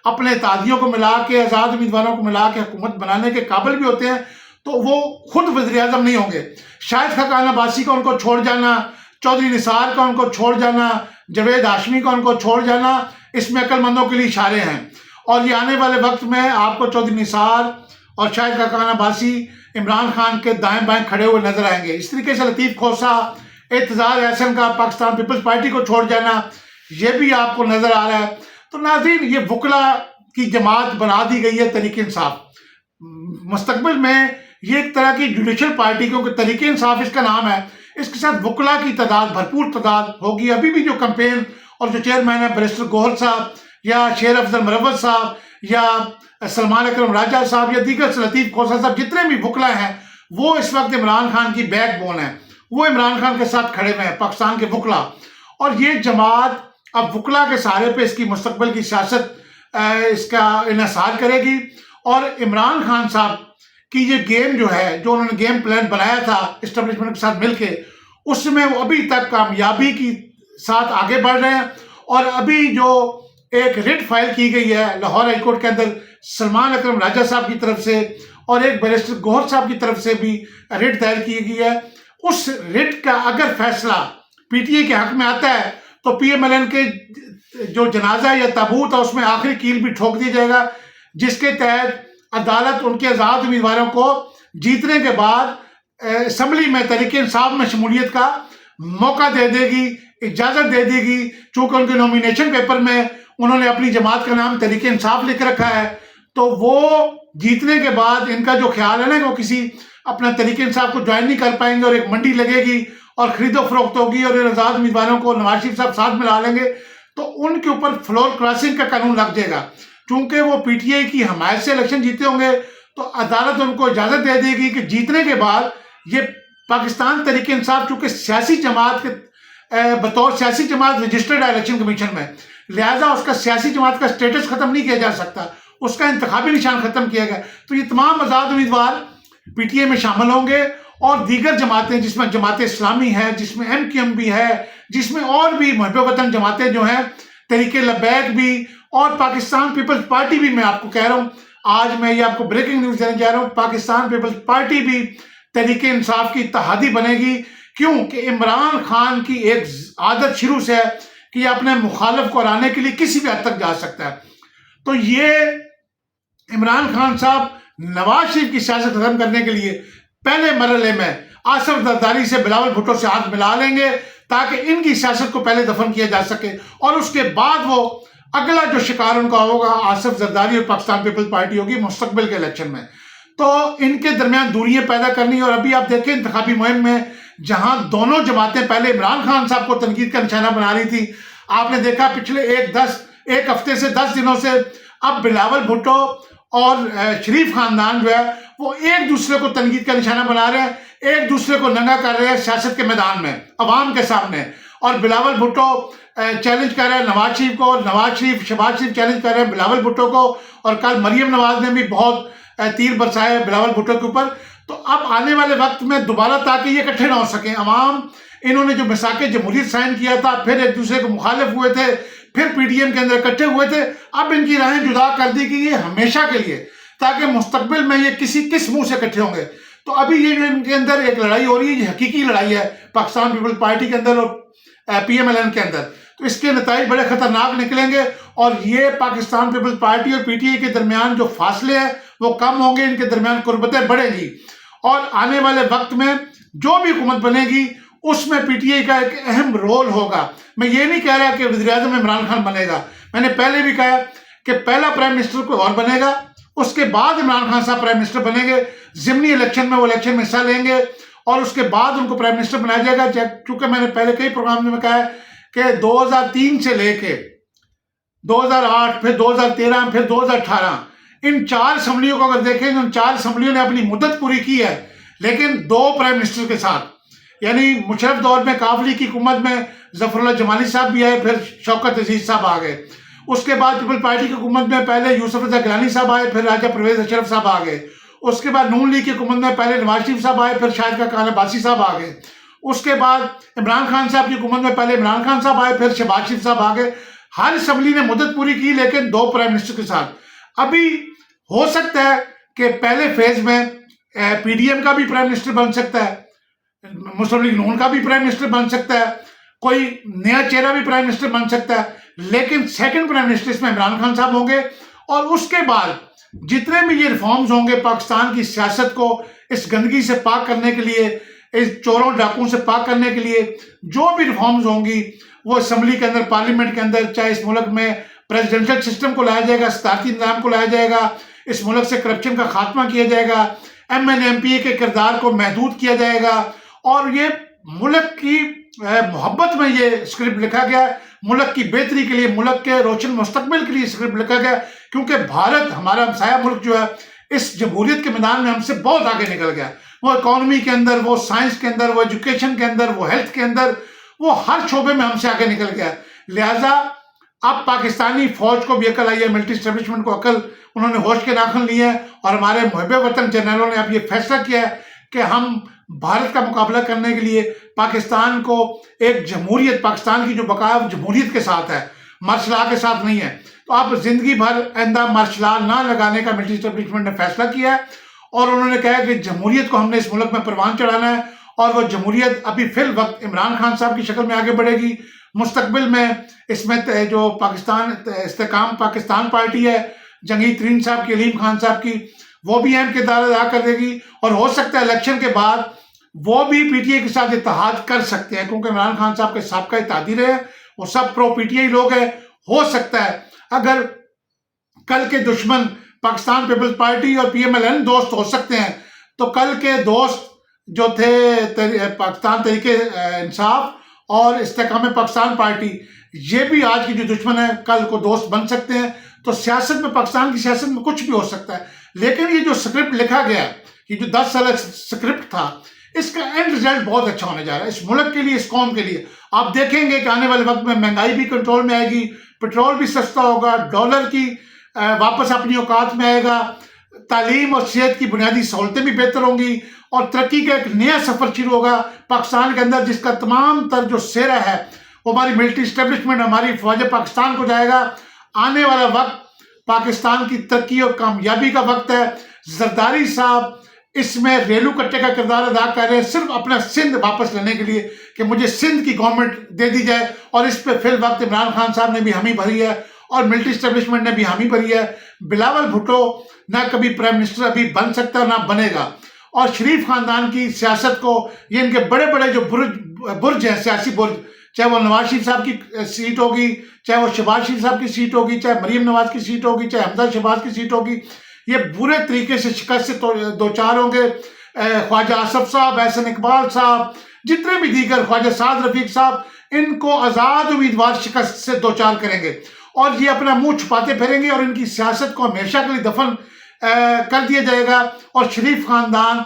अपने तादियों को मिला के, आज़ाद उम्मीदवारों को मिला के हुकूमत बनाने के काबिल भी होते हैं, तो वो खुद वज़ीर आज़म नहीं होंगे। शायद खकान अब्बासी को उनको छोड़ जाना, चौधरी निसार का उनको छोड़ जाना, जावेद हाशमी का उनको छोड़ जाना, इसमें अक्लमंदों के लिए इशारे हैं। और ये आने वाले वक्त में आपको चौधरी निसार और शायद खकान अब्बासी इमरान खान के दाएं बाएं खड़े हुए नजर आएंगे। इस तरीके से लतीफ़ खोसा, एतज़ार एहसन का पाकिस्तान पीपल्स पार्टी को छोड़ जाना, ये भी आपको नजर आ रहा है। तो नाज़रीन, ये वकला की जमात बना दी गई है तहरीक इंसाफ। मुस्तकबिल में ये एक तरह की जुडिशल पार्टी, क्योंकि तहरीक इंसाफ इसका नाम है, इसके साथ वकला की तादाद भरपूर तादाद होगी। अभी भी जो कैंपेन और जो चेयरमैन है बैरिस्टर गोहर साहब या शेर अफजल मरवत साहब या सलमान अकरम राजा साहब या दीगर लतीफ़ खोसा साहब, जितने भी वकला हैं, वो इस वक्त इमरान खान की बैकबोन है, वो इमरान खान के साथ खड़े हुए हैं पाकिस्तान के वकला। और ये जमात अब वकला के सहारे पे इसकी मुस्तकबिल की सियासत इसका इन्हिसार करेगी। और इमरान खान साहब की ये गेम जो है, जो उन्होंने गेम प्लान बनाया था इस्टेब्लिशमेंट के साथ मिलके, उसमें वो अभी तक कामयाबी की साथ आगे बढ़ रहे हैं। और अभी जो एक रिट फाइल की गई है लाहौर हाईकोर्ट के अंदर सलमान अकरम राजा साहब की तरफ से और एक बैरिस्टर गोहर साहब की तरफ से भी रिट दायर की गई है, उस रिट का अगर फैसला पीटीआई के हक में आता है तो पीएमएलएन के जो जनाजा या ताबूत है उसमें आखिरी कील भी ठोक दिया जाएगा, जिसके तहत अदालत उनके आज़ाद उम्मीदवारों को जीतने के बाद असम्बली में तहरीक इंसाफ में शमूलियत का मौका दे देगी, इजाज़त दे देगी। चूँकि उनके नॉमिनेशन पेपर में उन्होंने अपनी जमात का नाम तहरीक इंसाफ लिख रखा है, तो वो जीतने के बाद इनका जो ख्याल है ना, वो किसी अपना तहरीक इंसाफ को ज्वाइन नहीं कर पाएंगे और एक मंडी लगेगी और खरीदो फरोख्त होगी और आज़ाद उम्मीदवारों को नवाज शरीफ साहब साथ मिला लेंगे, तो उनके ऊपर फ्लोर क्रॉसिंग का कानून लग जाएगा। चूंकि वो पीटीआई की हमायत से इलेक्शन जीते होंगे, तो अदालत उनको इजाज़त दे देगी कि जीतने के बाद ये पाकिस्तान तहरीक इंसाफ, चूंकि सियासी जमात के बतौर सियासी जमात रजिस्टर्ड है इलेक्शन कमीशन में, लिहाजा उसका सियासी जमात का स्टेटस खत्म नहीं किया जा सकता, उसका इंतखाबी निशान खत्म किया गया। तो ये तमाम आज़ाद उम्मीदवार पीटीआई में शामिल होंगे और दीगर जमातें जिसमें जमात इस्लामी है, जिसमें MQM भी है, जिसमें और भी मुहब्बे वतन जमातें जो हैं, तहरीके लब्बैक भी और पाकिस्तान पीपल्स पार्टी भी, मैं आपको कह रहा हूँ, आज मैं ये आपको ब्रेकिंग न्यूज देने जा रहा हूँ, पाकिस्तान पीपल्स पार्टी भी तहरीके इंसाफ की इत्तेहादी बनेगी। क्यों कि इमरान खान की एक आदत शुरू से है कि अपने मुखालिफ को हराने के लिए किसी भी हद तक जा सकता है। तो ये इमरान खान साहब नवाज शरीफ की सियासत खत्म करने के लिए पहले मरहले में आसिफ जरदारी से, बिलावल भुट्टो से हाथ मिला लेंगे ताकि इनकी सियासत को पहले दफन किया जा सके, और उसके बाद वो अगला जो शिकार उनका होगा आसिफ जरदारी और पाकिस्तान पीपल्स पार्टी होगी मुस्तकबिल के इलेक्शन में। तो इनके दरमियान दूरियां पैदा करनी। और अभी आप देखें इंतखाबी मुहिम में जहां दोनों जमातें पहले इमरान खान साहब को तनकीद का निशाना बना रही थी, आपने देखा पिछले एक हफ्ते से 10 दिनों से अब बिलावल भुट्टो और शरीफ खानदान जो है वो एक दूसरे को तनकीद का निशाना बना रहे हैं, एक दूसरे को नंगा कर रहे हैं सियासत के मैदान में अवाम के सामने। और बिलावल भुट्टो चैलेंज कर रहे हैं नवाज शरीफ को, और नवाज शरीफ शहबाज शरीफ चैलेंज कर रहे हैं बिलावल भुट्टो को, और कल मरियम नवाज ने भी बहुत तीर बरसाए बिलावल भुट्टो के ऊपर। तो अब आने वाले वक्त में दोबारा ताकि ये इकट्ठे ना हो सकें अवाम, इन्होंने जो मिसाक जमहूरियत साइन किया था, फिर एक दूसरे को मुखालिफ हुए थे, फिर PTM के अंदर इकट्ठे हुए थे, अब इनकी राहें जुदा कर दी गई है हमेशा के लिए, ताकि मुस्तकबिल में ये किस मुंह से इकट्ठे होंगे। तो अभी ये इनके अंदर एक लड़ाई हो रही है, ये हकीकी लड़ाई है पाकिस्तान पीपल्स पार्टी के अंदर और PMLN के अंदर। तो इसके नतीजे बड़े खतरनाक निकलेंगे, और ये पाकिस्तान पीपल्स पार्टी और PTI के दरमियान जो फासले हैं वो कम होंगे, इनके दरमियान कुर्बतें बढ़ेंगी, और आने वाले वक्त में जो भी हुकूमत बनेगी उसमें PTI का एक अहम रोल होगा। मैं ये नहीं कह रहा कि वज़ीर-ए-आज़म इमरान खान बनेगा, मैंने पहले भी कहा कि पहला प्राइम मिनिस्टर कोई और बनेगा, उसके बाद इमरान खान साहब प्राइम मिनिस्टर बनेंगे, ज़िमनी इलेक्शन में वो इलेक्शन में हिस्सा लेंगे, और उसके बाद उनको प्राइम मिनिस्टर बनाया जाएगा। चूंकि मैंने पहले कई प्रोग्राम में कहा है कि 2003 से लेके 2008, फिर 2013, फिर 2018, इन 4 असम्बलियों को अगर देखें तो 4 असम्बलियों ने अपनी मुद्दत पूरी की है, लेकिन 2 प्राइम मिनिस्टर के साथ। यानी मुशर्रफ दौर में काफली की हुकूमत में जफरुल्लाह जमाली साहब भी आए, फिर शौकत अजीज साहब आ गए। उसके बाद पीपल्स पार्टी की हुकूमत में पहले यूसुफ रजा गिलानी साहब आए, फिर राजा परवेज अशरफ साहब आ गए। उसके बाद नून लीग की हुकूमत में पहले नवाज शरीफ साहब आए, फिर शाहिद खान अब्बासी साहब आ गए। उसके बाद इमरान खान साहब की हुकूमत में पहले इमरान खान साहब आए, फिर शहबाज शरीफ साहब आ गए। हर असम्बली ने मुद्दत पूरी की, लेकिन 2 प्राइम मिनिस्टर के साथ। अभी हो सकता है कि पहले फेज में PDM का भी प्राइम मिनिस्टर बन सकता है, मुस्लिम लीग नून का भी प्राइम मिनिस्टर बन सकता है, कोई नया चेहरा भी प्राइम मिनिस्टर बन सकता है, लेकिन सेकंड प्राइम मिनिस्टर इसमें इमरान खान साहब होंगे। और उसके बाद जितने भी ये रिफॉर्म्स होंगे पाकिस्तान की सियासत को इस गंदगी से पाक करने के लिए, इस चोरों डाकुओं से पाक करने के लिए जो भी रिफॉर्म्स होंगी वो असम्बली के अंदर, पार्लियामेंट के अंदर, चाहे इस मुल्क में प्रेसिडेंशियल सिस्टम को लाया जाएगा, सदारती निज़ाम को लाया जाएगा, इस मुल्क से करप्शन का खात्मा किया जाएगा, MNMPA के किरदार को महदूद किया जाएगा, और ये मुल्क की मोहब्बत में ये स्क्रिप्ट लिखा गया, मुल्क की बेहतरी के लिए, मुल्क के रोशन मुस्तकबिल के लिए स्क्रिप्ट लिखा गया। क्योंकि भारत हमारा हमसाया मुल्क जो है इस जमहूरियत के मैदान में हमसे बहुत आगे निकल गया, वो इकोनॉमी के अंदर, वो साइंस के अंदर, वो एजुकेशन के अंदर, वो हेल्थ के अंदर, वो हर शोबे में हमसे आगे निकल गया। लिहाजा अब पाकिस्तानी फौज को भी अकल आई है, मिलिट्री एस्टेब्लिशमेंट को अकल, उन्होंने होश के नाखून लिए हैं, और हमारे मुहब्बे वतन जनरलों ने अब ये फैसला किया है कि हम भारत का मुकाबला करने के लिए पाकिस्तान को एक जमहूरियत, पाकिस्तान की जो बकाया जमहूरियत के साथ है, मार्शल लॉ के साथ नहीं है। तो आप जिंदगी भर आइंदा मार्शल लॉ ना लगाने का मिलिट्री एस्टेब्लिशमेंट ने फैसला किया है, और उन्होंने कहा कि जमहूरियत को हमने इस मुल्क में परवान चढ़ाना है, और वो जमहूरियत अभी फिल वक्त इमरान खान साहब की शक्ल में आगे बढ़ेगी। मुस्तकबिल में इसमें जो पाकिस्तान इस्तेकाम पाकिस्तान पार्टी है, जंगीर तरीन साहब की, अलीम खान साहब की, वो भी अहम किरदार अदा कर देगी, और हो सकता है इलेक्शन के बाद वो भी PTI के साथ इत्तेहाद कर सकते हैं, क्योंकि इमरान खान साहब के साबका इत्तेहादी रहे, वो सब प्रो PTI लोग हैं। हो सकता है अगर कल के दुश्मन पाकिस्तान पीपल्स पार्टी और PMLN दोस्त हो सकते हैं, तो कल के दोस्त जो थे पाकिस्तान तहरीके इंसाफ और इस्तेकाम पाकिस्तान पार्टी, ये भी आज की जो दुश्मन है कल को दोस्त बन सकते हैं। तो सियासत में, पाकिस्तान की सियासत में कुछ भी हो सकता है, लेकिन ये जो स्क्रिप्ट लिखा गया, ये जो 10 साल स्क्रिप्ट था, इसका एंड रिजल्ट बहुत अच्छा होने जा रहा है इस मुल्क के लिए, इस कौम के लिए। आप देखेंगे कि आने वाले वक्त में महंगाई भी कंट्रोल में आएगी, पेट्रोल भी सस्ता होगा, डॉलर की वापस अपनी औकात में आएगा, तालीम और सेहत की बुनियादी सहूलतें भी बेहतर होंगी, और तरक्की का एक नया सफर शुरू होगा पाकिस्तान के अंदर, जिसका तमाम तर जो सेहरा है वो हमारी मिलिट्री स्टैब्लिशमेंट, हमारी फौज पाकिस्तान को जाएगा। आने वाला वक्त पाकिस्तान की तरक्की और कामयाबी का वक्त है। जरदारी साहब इसमें रेलू कट्टे का किरदार अदा कर रहे हैं, सिर्फ अपना सिंध वापस लेने के लिए कि मुझे सिंध की गवर्नमेंट दे दी जाए। और इस पे फिल वक्त इमरान खान साहब ने भी हामी भरी है और मिलिट्री स्टैब्लिशमेंट ने भी हामी भरी है। बिलावल भुट्टो ना कभी प्राइम मिनिस्टर अभी बन सकता ना बनेगा। और शरीफ खानदान की सियासत को, ये इनके बड़े बड़े जो बुर्ज हैं, सियासी बुर्ज, चाहे वो नवाज शरीफ साहब की सीट होगी, चाहे वो शहबाज शरीफ साहब की सीट होगी, चाहे मरीम नवाज की सीट होगी, चाहे हमजा शहबाज की सीट होगी, ये बुरे तरीके से शिकस्त से दो चार होंगे। ख्वाजा आसफ साहब, एहसन इकबाल साहब, जितने भी दीगर, ख्वाजा साद रफीक साहब, इनको आज़ाद उम्मीदवार शिकस्त से दो चार करेंगे और ये अपना मुंह छुपाते फिरेंगे और इनकी सियासत को हमेशा के लिए दफन कर दिया जाएगा। और शरीफ खानदान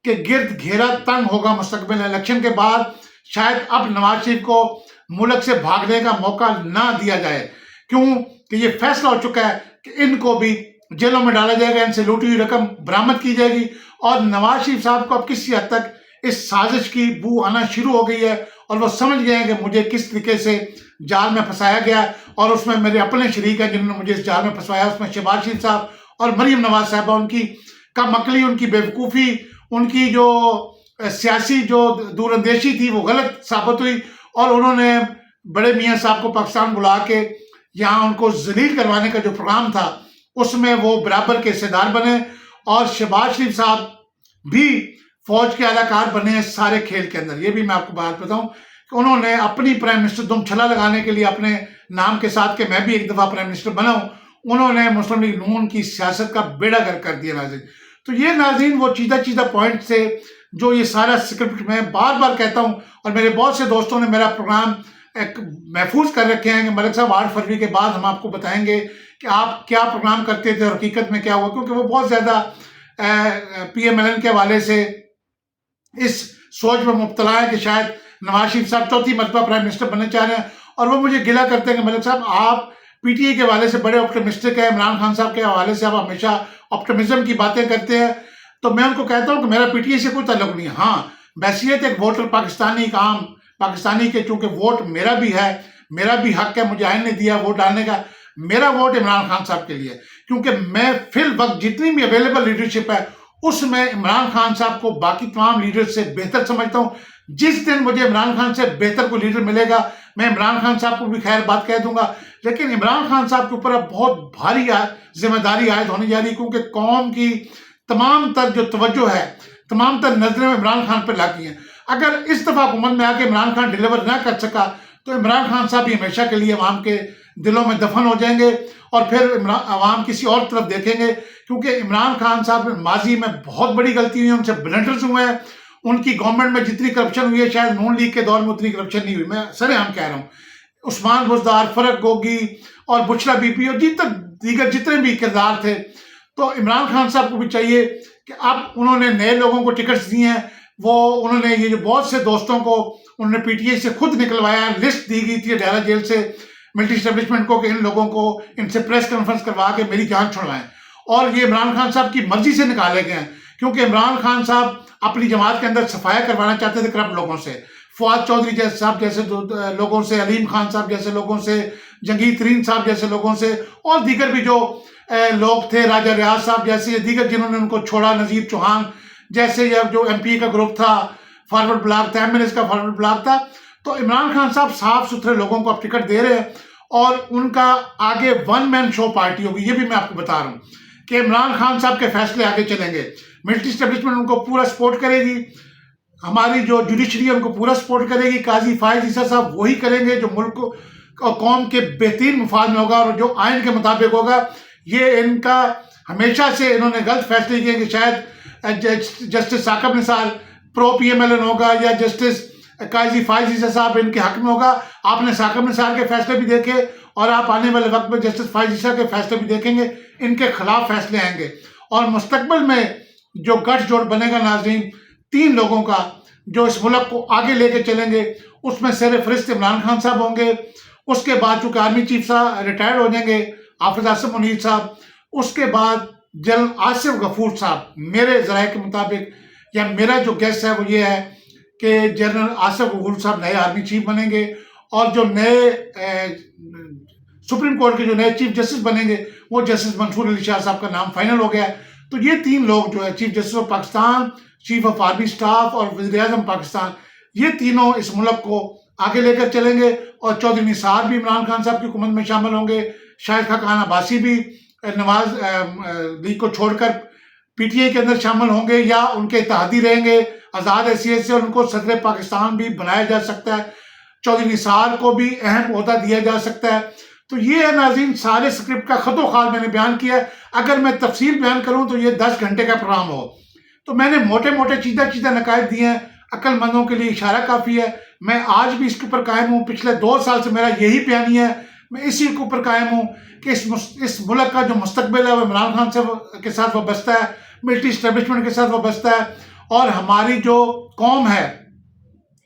के गिर्द घेरा तंग होगा मुस्तकबिल इलेक्शन के बाद। शायद अब नवाज शरीफ को मुल्क से भागने का मौका ना दिया जाए, क्यों कि ये फैसला हो चुका है कि इनको भी जेलों में डाला जाएगा, इनसे लूटी हुई रकम बरामद की जाएगी। और नवाज शरीफ साहब को अब किसी हद तक इस साजिश की बू आना शुरू हो गई है और वो समझ गए हैं कि मुझे किस तरीके से जाल में फंसाया गया। और उसमें मेरे अपने शरीक हैं जिन्होंने मुझे इस जाल में फंसाया, उसमें शहबाज शरीफ साहब और मरीम नवाज साहबा, उनकी कमअक्ली, उनकी बेवकूफ़ी, उनकी जो सियासी जो दूरंदेशी थी वो गलत साबित हुई। और उन्होंने बड़े मियाँ साहब को पाकिस्तान बुला के यहाँ उनको जलील करवाने का जो प्रोग्राम था उसमें वो बराबर के हिस्सेदार बने। और शहबाज शरीफ साहब भी फौज के अदाकार बने हैं सारे खेल के अंदर। ये भी मैं आपको बात बताऊं कि उन्होंने अपनी प्राइम मिनिस्टर दुम छला लगाने के लिए अपने नाम के साथ कि मैं भी एक दफ़ा प्राइम मिनिस्टर बनाऊं, उन्होंने मुस्लिम लीग नून की सियासत का बेड़ा गर्क कर दिया नाज़रीन। तो ये नाज़रीन वो चीज़ा पॉइंट से जो ये सारा स्क्रिप्ट मैं बार बार कहता हूँ, और मेरे बहुत से दोस्तों ने मेरा प्रोग्राम एक महफूज कर रखे हैं कि मलिक साहब 8 फरवरी के बाद हम आपको बताएंगे कि आप क्या प्रोग्राम करते थे और हकीकत में क्या हुआ, क्योंकि वो बहुत ज़्यादा PMLN के हवाले से इस सोच में मुब्तला है कि शायद नवाज शरीफ साहब चौथी मरतबा प्राइम मिनिस्टर बनना चाह रहे हैं। और वो मुझे गिला करते हैं कि मलिक साहब आप PTI के हवाले से बड़े ऑप्टिमिस्टिक है, इमरान खान साहब के हवाले से आप हमेशा ऑप्टिमिज्म की बातें करते हैं। तो मैं उनको कहता हूँ कि मेरा PTI से कोई ताल्लुक नहीं है। हाँ, बैसियत एक वोटर पाकिस्तानी का, आम पाकिस्तानी के, चूंकि वोट मेरा भी है, मेरा भी हक है, मुझे आइन ने दिया वोट डालने का। मेरा वोट इमरान खान साहब के लिए, क्योंकि मैं फिल वक्त जितनी भी अवेलेबल लीडरशिप है उसमें इमरान खान साहब को बाकी तमाम लीडर से बेहतर समझता हूँ। जिस दिन मुझे इमरान खान से बेहतर कोई लीडर मिलेगा मैं इमरान खान साहब को भी खैर बात कह दूंगा। लेकिन इमरान खान साहब के ऊपर अब बहुत भारी जिम्मेदारी आयद होने जा रही है, क्योंकि कौम की तमाम तर जो तवज्जो है, तमाम तर नजरें इमरान खान पर लगी हैं। अगर इस दफा हुकूमत में आके इमरान खान डिलीवर ना कर सका तो इमरान खान साहब भी हमेशा के लिए अवाम के दिलों में दफन हो जाएंगे और फिर अवाम किसी और तरफ देखेंगे। क्योंकि इमरान खान साहब माजी में बहुत बड़ी गलती हुई है, उनसे ब्लंडर्स हुए हैं। उनकी गवर्नमेंट में जितनी करप्शन हुई है शायद नून लीग के दौर में उतनी करप्शन नहीं हुई, मैं सरेआम कह रहा हूँ। उस्मान बुज़दार, फरक गोगी और बुशरा बीबी और दीगर जितने भी किरदार थे, तो इमरान खान साहब को भी चाहिए कि अब उन्होंने नए लोगों को टिकट्स दिए हैं। वो उन्होंने ये जो बहुत से दोस्तों को उन्होंने PTI से खुद निकलवाया, लिस्ट दी गई थी अडाला जेल से मिलिट्री एस्टेब्लिशमेंट को कि इन लोगों को इनसे प्रेस कॉन्फ्रेंस करवा के मेरी जान छुड़वाएं। और ये इमरान खान साहब की मर्जी से निकाले गए हैं, क्योंकि इमरान खान साहब अपनी जमात के अंदर सफाया करवाना चाहते थे करप्ट लोगों से, फवाद चौधरी जैसे साहब जैसे लोगों से, अलीम खान साहब जैसे लोगों से, जंगीर तरीन साहब जैसे लोगों से, और दीगर भी जो लोग थे, राजा रियाज साहब जैसे दीगर जिन्होंने उनको छोड़ा, नजीर चौहान जैसे, या जो MP का ग्रुप था, फॉरवर्ड ब्लॉक था, MNS का फॉरवर्ड ब्लॉक था। तो इमरान खान साहब साफ सुथरे लोगों को अब टिकट दे रहे हैं और उनका आगे वन मैन शो पार्टी होगी। ये भी मैं आपको बता रहा हूँ कि इमरान खान साहब के फैसले आगे चलेंगे। मिलिट्री एस्टेब्लिशमेंट उनको पूरा सपोर्ट करेगी, हमारी जो जुडिशरी है उनको पूरा सपोर्ट करेगी। काजी फायज ईसा साहब वही करेंगे जो मुल्क और कौम के बेहतरीन मुफाद में होगा और जो आइन के मुताबिक होगा। ये इनका हमेशा से इन्होंने गलत फैसले किए कि शायद justice Saqib Nisar pro PMLN होगा या जस्टिस काजी फायज ईसा साहब इनके हक में होगा। आपने साकिब निसार के फैसले भी देखे और आप आने वाले वक्त में जस्टिस फायज ईसा के फैसले भी देखेंगे, इनके खिलाफ फैसले आएंगे। और मुस्तकबिल में जो गठजोड़ बनेगा नाज़रीन 3 लोगों का जो इस मुल्क को आगे लेके चलेंगे, उसमें सर फहरिस्त इमरान खान साहब होंगे। उसके बाद चूंकि आर्मी चीफ साहब रिटायर्ड हो जाएंगे, हाफिज आसिफ मुनीर साहब, उसके बाद जनरल आसिफ गफूर साहब, मेरे ज़राए के मुताबिक या मेरा जो गेस है वो ये है कि जनरल आसिफ गफूर साहब नए आर्मी चीफ बनेंगे और जो नए सुप्रीम कोर्ट के जो नए चीफ जस्टिस बनेंगे वो जस्टिस मंसूर अली शाह साहब का नाम फाइनल हो गया है। तो ये 3 लोग जो है chief justice of Pakistan, chief of army staff और वज़ीर आज़म पाकिस्तान, ये तीनों इस मुल्क को आगे लेकर चलेंगे और चौधरी निसार भी इमरान खान साहब की हुकूमत में शामिल होंगे। शाहिद खान अब्बासी भी नवाज लीग को छोड़कर पीटीआई के अंदर शामिल होंगे या उनके इत्तेहादी रहेंगे। आज़ाद हैसियत से उनको सदर पाकिस्तान भी बनाया जा सकता है। चौधरी निसार को भी अहम ओहदा दिया जा सकता है। तो ये है नाज़रीन, सारे स्क्रिप्ट का खतो खाल मैंने बयान किया। अगर मैं तफसील बयान करूं तो ये 10 घंटे का प्रोग्राम हो। तो मैंने मोटे मोटे चीज़ा नकायद दिए हैं, अक्लमंदों के लिए इशारा काफ़ी है। मैं आज भी इसके ऊपर कायम हूँ, पिछले 2 साल से मेरा यही बयानी है, मैं इसी के ऊपर कायम हूँ कि इस मुल्क का जो मुस्तकबिल है वो इमरान खान से के साथ वाबस्ता है, मिलिट्री इस्टेब्लिशमेंट के साथ वाबस्ता है और हमारी जो कौम है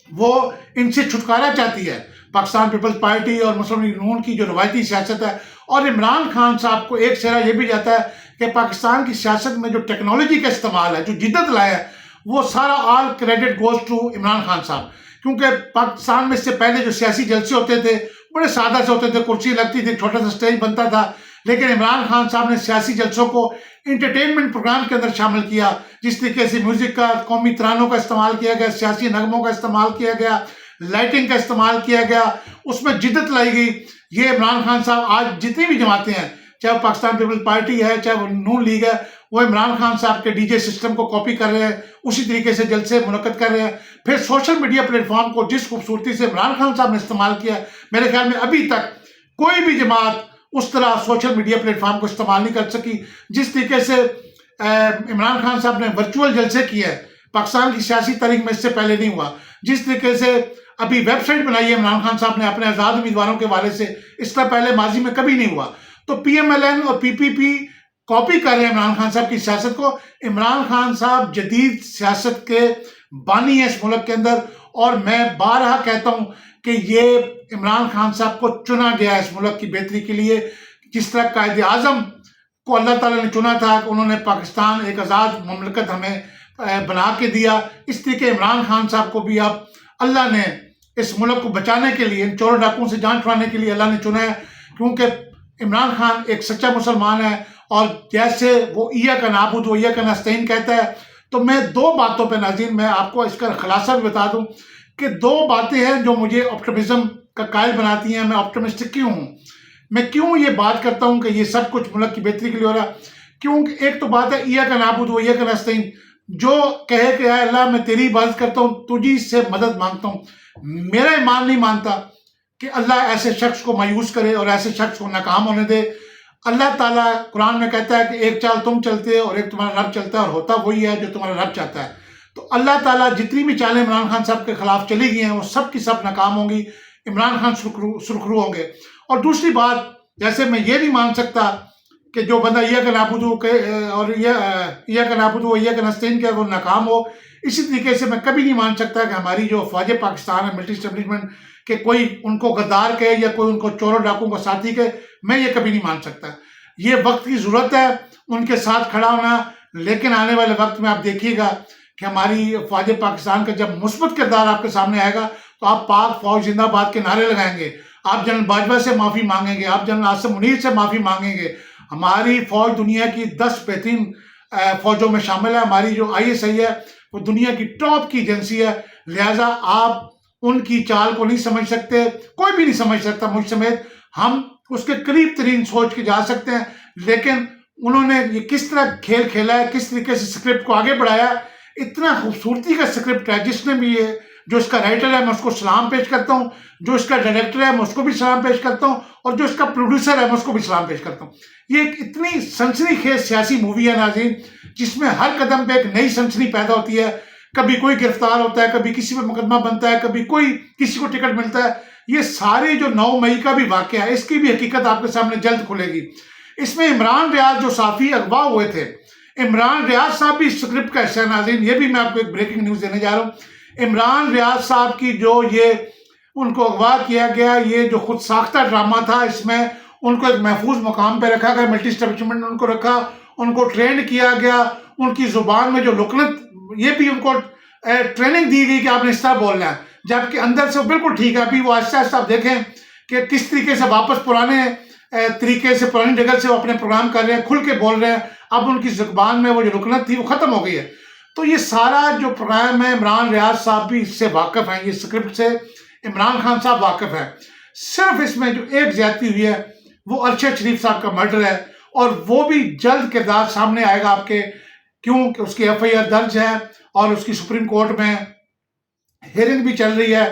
वो इनसे छुटकारा चाहती है। पाकिस्तान पीपल्स पार्टी और मुस्लिम लीग नून की जो रवायती सियासत है, और इमरान खान साहब को एक सेहरा ये भी जाता है कि पाकिस्तान की सियासत में जो टेक्नोलॉजी का इस्तेमाल है, जो जिद्दत लाया है, वो सारा all credit goes to Imran Khan साहब। क्योंकि पाकिस्तान में इससे पहले जो सियासी जलसे होते थे बड़े सादा से होते थे, कुर्सी लगती थी, छोटा सा स्टेज बनता था, लेकिन इमरान खान साहब ने सियासी जलसों को इंटरटेनमेंट प्रोग्राम के अंदर शामिल किया। जिस तरीके से म्यूजिक का, कौमी तरानों का इस्तेमाल किया गया, सियासी नगमों का इस्तेमाल किया गया, लाइटिंग का इस्तेमाल किया गया, उसमें जिद्दत लाई गई। ये इमरान खान साहब आज जितनी भी जमातें हैं, चाहे वो पाकिस्तान पीपल्स पार्टी है, चाहे वो नून लीग है, वो इमरान खान साहब के डीजे सिस्टम को कॉपी कर रहे हैं, उसी तरीके से जलसे मुनक्कद कर रहे हैं। फिर सोशल मीडिया प्लेटफॉर्म को जिस खूबसूरती से इमरान खान साहब ने इस्तेमाल किया, मेरे ख्याल में अभी तक कोई भी जमात उस तरह सोशल मीडिया प्लेटफॉर्म को इस्तेमाल नहीं कर सकी। जिस तरीके से इमरान खान साहब ने वर्चुअल जलसे किए हैं, पाकिस्तान की सियासी तारीख में इससे पहले नहीं हुआ। जिस तरीके से अभी वेबसाइट बनाई है इमरान खान साहब ने अपने आज़ाद उम्मीदवारों के हवाले से, इसका पहले माजी में कभी नहीं हुआ। तो पीएमएलएन और पीपीपी कॉपी कर रहे हैं इमरान खान साहब की सियासत को। इमरान खान साहब जदीद सियासत के बानी है इस मुल्क के अंदर, और मैं बारहा कहता हूँ कि ये इमरान खान साहब को चुना गया है इस मुल्क की बेहतरी के लिए। जिस तरह कायदे आज़म को अल्लाह ताला ने चुना था कि उन्होंने पाकिस्तान एक आज़ाद मुमलकत हमें बना के दिया, इस तरीके इमरान खान साहब को भी अब अल्लाह ने इस मुल्क को बचाने के लिए, इन चोरों डाकुओं से जान छुड़ाने के लिए अल्लाह ने चुना है। क्योंकि इमरान खान एक सच्चा मुसलमान है, और जैसे वो ईया का नाबुद वो ईया का नस्तईन कहता है। तो मैं 2 बातों पे नाज़रीन मैं आपको इसका खुलासा भी बता दूं कि 2 बातें हैं जो मुझे ऑप्टिमिज्म का कायल बनाती हैं। मैं ऑप्टिमिस्टिक क्यों हूँ, मैं क्यों ये बात करता हूँ कि ये सब कुछ मुल्क की बेहतरी के लिए हो रहा है। क्योंकि एक तो बात है ईया का नाबुद वो ईया का नस्तईन, जो कहे कि अल्लाह मैं तेरी इबादत करता हूँ, तुझी से मदद मांगता हूँ। मेरा ईमान नहीं मानता कि अल्लाह ऐसे शख्स को मायूस करे और ऐसे शख्स को नाकाम होने दे। अल्लाह ताला कुरान में कहता है कि एक चाल तुम चलते हो और एक तुम्हारा रब चलता है, और होता वही है जो तुम्हारा रब चाहता है। तो अल्लाह ताला जितनी भी चालें इमरान खान साहब के खिलाफ चली गई हैं वो सब की सब नाकाम होंगी, इमरान खान सुरखरू होंगे। और दूसरी बात, जैसे मैं ये नहीं मान सकता कि जो बंदा ईया का नाबुदू के और ईया का नाबुदू ईया का नस्तईन के वो नाकाम हो, इसी तरीके से मैं कभी नहीं मान सकता कि हमारी जो फौज पाकिस्तान है, मिलिट्री इस्टेब्लिशमेंट के कोई उनको गद्दार कहे या कोई उनको चोरों डाकुओं का साथी कहे, मैं ये कभी नहीं मान सकता। ये वक्त की ज़रूरत है उनके साथ खड़ा होना, लेकिन आने वाले वक्त में आप देखिएगा कि हमारी फौज पाकिस्तान का जब मुस्बत किरदार आपके सामने आएगा तो आप पाक फौज जिंदाबाद के नारे लगाएंगे, आप जनरल बाजवा से माफ़ी मांगेंगे, आप जनरल आसिम मुनीर से माफ़ी मांगेंगे। हमारी फौज दुनिया की 10 बेहतरीन फौजों में शामिल है। हमारी जो ISI है वो दुनिया की टॉप की एजेंसी है, लिहाजा आप उनकी चाल को नहीं समझ सकते, कोई भी नहीं समझ सकता, मुझ समेत। हम उसके करीब तरीन सोच के जा सकते हैं, लेकिन उन्होंने ये किस तरह खेल खेला है, किस तरीके से स्क्रिप्ट को आगे बढ़ाया, इतना खूबसूरती का स्क्रिप्ट है। जिसने भी ये, जो इसका राइटर है मैं उसको सलाम पेश करता हूँ, जो इसका डायरेक्टर है मैं उसको भी सलाम पेश करता हूँ, और जो इसका प्रोड्यूसर है मैं उसको भी सलाम पेश करता हूँ। ये एक इतनी सनसनीखेज सियासी मूवी है नाज़रीन, जिसमें हर कदम पे एक नई सनसनी पैदा होती है। कभी कोई गिरफ्तार होता है, कभी किसी पे मुकदमा बनता है, कभी कोई किसी को टिकट मिलता है। ये सारी जो 9 मई का भी वाकया है, इसकी भी हकीकत आपके सामने जल्द खुलेगी। इसमें इमरान रियाज जो साफ़ी अगवा हुए थे, इमरान रियाज साहब भी स्क्रिप्ट का हिस्सा है नाज़रीन। ये भी मैं आपको एक ब्रेकिंग न्यूज़ देने जा रहा हूँ। इमरान रियाज साहब की जो ये उनको अगवा किया गया, ये जो खुद साख्ता ड्रामा था, इसमें उनको एक महफूज मुकाम पे रखा गया, मिलिट्री एस्टेब्लिशमेंट ने उनको रखा, उनको ट्रेंड किया गया, उनकी ज़ुबान में जो लुकनत ये भी उनको ट्रेनिंग दी गई कि आपने इस तरह बोलना है, जबकि अंदर से बिल्कुल ठीक है। अभी वो आहिस्ता आहिस्ता आप देखें कि किस तरीके से वापस पुराने तरीके से, पुरानी जगह से वो अपने प्रोग्राम कर रहे हैं, खुल के बोल रहे हैं। अब उनकी जुबान में वो जो रुकनत थी वो खत्म हो गई है। तो ये सारा जो प्रोग्राम है, इमरान रियाज साहब भी इससे वाकिफ हैं, ये स्क्रिप्ट से इमरान खान साहब वाकिफ है। सिर्फ इसमें जो एक ज्यादती हुई है वो अरशद शरीफ साहब का मर्डर है, और वो भी जल्द किरदार सामने आएगा आपके, क्योंकि उसकी FIR दर्ज है और उसकी सुप्रीम कोर्ट में हियरिंग भी चल रही है।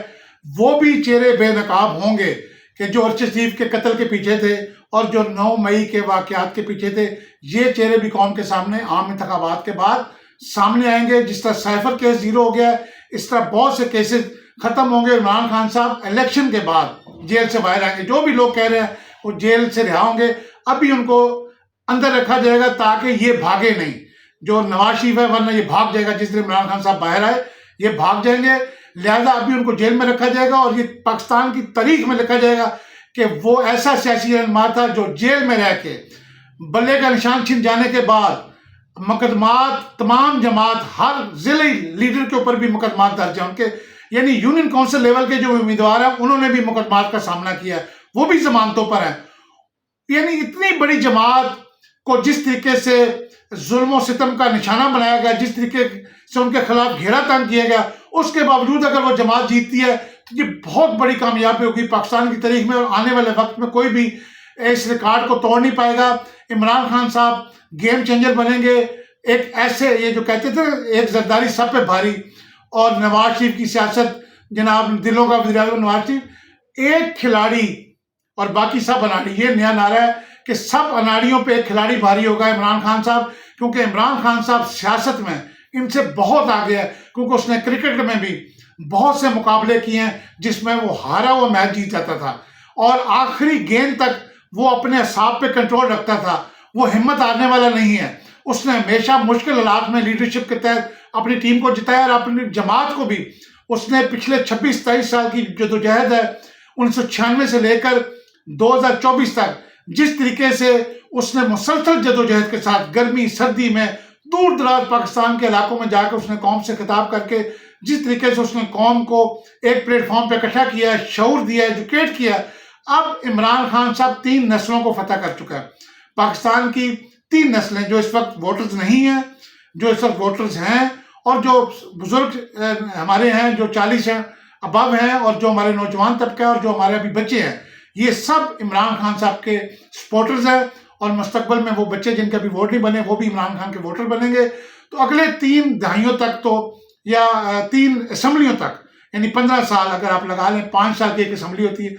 वो भी चेहरे बेनकाब होंगे कि जो अरशद शरीफ के कत्ल के पीछे थे और जो 9 मई के वाकयात के पीछे थे, ये चेहरे भी कौम के सामने आम इंतखाबात के बाद सामने आएंगे। जिस तरह साइफर केस जीरो हो गया, इस तरह बहुत से केसेस खत्म होंगे। इमरान खान साहब इलेक्शन के बाद जेल से बाहर आएंगे। जो भी लोग कह रहे हैं वो जेल से रिहा होंगे, अभी उनको अंदर रखा जाएगा ताकि ये भागे नहीं। जो नवाज शरीफ है, वरना ये भाग जाएगा। जिस दिन इमरान खान साहब बाहर आए ये भाग जाएंगे, लिहाजा अभी उनको जेल में रखा जाएगा। और ये पाकिस्तान की तारीख में लिखा जाएगा कि वो ऐसा सियासी रहनुमा था जो जेल में रह के बल्ले का निशान छिन जाने के बाद मुकदमात, तमाम जमात, हर जिले लीडर के ऊपर भी मुकदमात दर्ज है उनके, यानी यूनियन काउंसिल लेवल के जो उम्मीदवार हैं उन्होंने भी मुकदमात का सामना किया है, वो भी जमानतों पर है। यानी इतनी बड़ी जमात को जिस तरीके से जुल्म सितम का निशाना बनाया गया, जिस तरीके से उनके खिलाफ घेरा तंग किया गया, उसके बावजूद अगर वो जमात जीतती है तो ये बहुत बड़ी कामयाबी होगी पाकिस्तान की तारीख में। और आने वाले वक्त में कोई भी इस रिकॉर्ड को तोड़ नहीं पाएगा। इमरान खान साहब गेम चेंजर बनेंगे। एक ऐसे, ये जो कहते थे एक जरदारी सब पे भारी, और नवाज शरीफ की सियासत, जनाब दिलों का वज़ीर आज़म नवाज शरीफ, एक खिलाड़ी और बाकी सब अनाड़ी, ये नया नारा है कि सब अनाड़ियों पे एक खिलाड़ी भारी होगा इमरान खान साहब। क्योंकि इमरान खान साहब सियासत में इनसे बहुत आगे है, क्योंकि उसने क्रिकेट में भी बहुत से मुकाबले किए हैं जिसमें वो हारा हुआ मैच जीत जाता था, और आखिरी गेंद तक वो अपने असाब पे कंट्रोल रखता था। वो हिम्मत हारने वाला नहीं है। उसने हमेशा मुश्किल हालात में लीडरशिप के तहत अपनी टीम को जिताया, और अपनी जमात को भी उसने पिछले 26-23 साल की जदोजहद है 1996 से लेकर 2024 तक जिस तरीके से उसने मुसलसल जदोजहद के साथ गर्मी सर्दी में दूर दराज पाकिस्तान के इलाकों में जाकर उसने कौम से खिताब करके जिस तरीके से उसने कौम को एक प्लेटफॉर्म पे इकट्ठा किया, शऊर दिया, एजुकेट किया। अब इमरान खान साहब 3 नस्लों को फतह कर चुका है। पाकिस्तान की 3 नस्लें जो इस वक्त वोटर्स नहीं हैं, जो इस वक्त वोटर्स हैं, और जो बुजुर्ग हमारे हैं जो 40 हैं अबव हैं, और जो हमारे नौजवान तबका है, और जो हमारे अभी बच्चे हैं, ये सब इमरान खान साहब के सपोर्टर्स हैं। और मुस्तकबिल में वो बच्चे जिनके अभी वोट नहीं बने वो भी इमरान खान के वोटर बनेंगे। तो अगले 3 दहाइयों तक तो, या 3 असम्बलियों तक, यानी 15 साल अगर आप लगा लें, 5 साल की एक असम्बली होती है,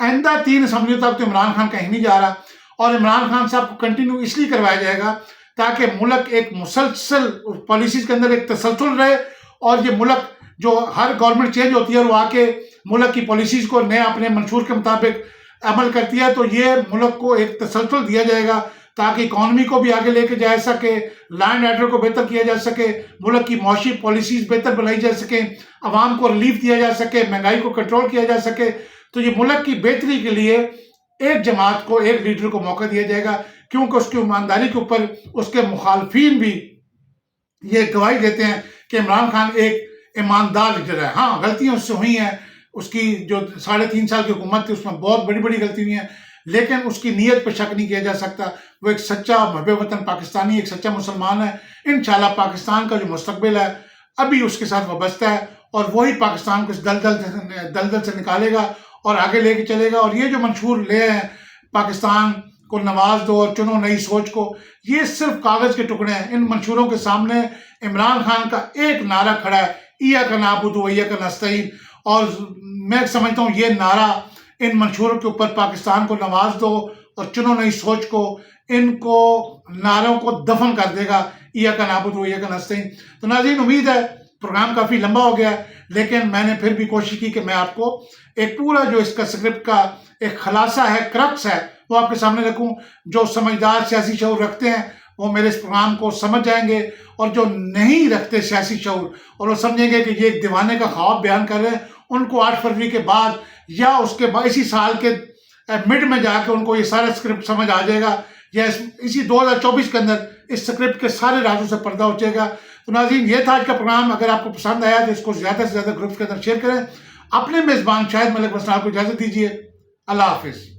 आइंदा 3 असम्बलियों तक तो इमरान खान कहीं नहीं जा रहा। और इमरान खान साहब को कंटिन्यू इसलिए करवाया जाएगा ताकि मुल्क एक मुसलसल पॉलिसीज के अंदर एक तसलसल रहे, और ये मुल्क जो हर गवर्नमेंट चेंज होती है और वो आके मुल्क की पॉलिसीज को नए अपने मंशूर के मुताबिक अमल करती है, तो ये मुल्क को एक तसलसल दिया जाएगा ताकि इकॉनमी को भी आगे लेके जा सके, लैंड ऑर्डर को बेहतर किया जा सके, मुल्क की मौशी पॉलिसीज बेहतर बनाई जा सके, आवाम को रिलीफ दिया जा सके, महंगाई को कंट्रोल किया जा सके। तो ये मुल्क की बेहतरी के लिए एक जमात को, एक लीडर को मौका दिया जाएगा, क्योंकि उसकी ईमानदारी के ऊपर उसके मुखालफिन भी ये गवाही देते हैं कि इमरान खान एक ईमानदार लीडर है। हाँ, गलतियां उससे हुई हैं, उसकी जो 3.5 साल की हुकूमत थी उसमें बहुत बड़ी बड़ी गलती हुई है, लेकिन उसकी नीयत पर शक नहीं किया जा सकता। वो एक सच्चा महबूब वतन पाकिस्तानी, एक सच्चा मुसलमान है। इंशाल्लाह पाकिस्तान का जो मुस्तकबिल है अभी उसके साथ वाबस्ता है, और वही पाकिस्तान को इस दलदल से निकालेगा और आगे लेके चलेगा। और ये जो मंशूर ले हैं पाकिस्तान को नवाज दो और चुनो नई सोच को, ये सिर्फ कागज के टुकड़े हैं। इन मंशूरों के सामने इमरान खान का एक नारा खड़ा है, इय्याका नअबुदु व इय्याका नस्तईन। और मैं समझता हूँ ये नारा इन मंशूरों के ऊपर पाकिस्तान को नवाज दो और चुनो नई सोच को, इनको नारों को दफन कर देगा, इय्याका नअबुदु व इय्याका नस्तईन। तो नाज़रीन, उम्मीद है प्रोग्राम काफ़ी लंबा हो गया, लेकिन मैंने फिर भी कोशिश की कि मैं आपको एक पूरा जो इसका स्क्रिप्ट का एक खुलासा है, क्रक्स है, वो आपके सामने रखूं। जो समझदार सियासी शऊर रखते हैं वो मेरे इस प्रोग्राम को समझ जाएंगे, और जो नहीं रखते सियासी शऊर और वो समझेंगे कि ये एक दीवाने का ख्वाब बयान कर रहे हैं, उनको 8 फरवरी के बाद या उसके बाद इसी साल के मिड में जाकर उनको ये सारा स्क्रिप्ट समझ आ जाएगा या इसी 2024 के अंदर इस स्क्रिप्ट के सारे राजों से पर्दा उठेगा। तो नाज़रीन, ये था आज का प्रोग्राम। अगर आपको पसंद आया तो इसको ज़्यादा से ज़्यादा ग्रुप्स के अंदर शेयर करें। अपने मेज़बान शाहिद मलिक वसनाल को इजाज़त दीजिए। अल्लाह हाफिज़।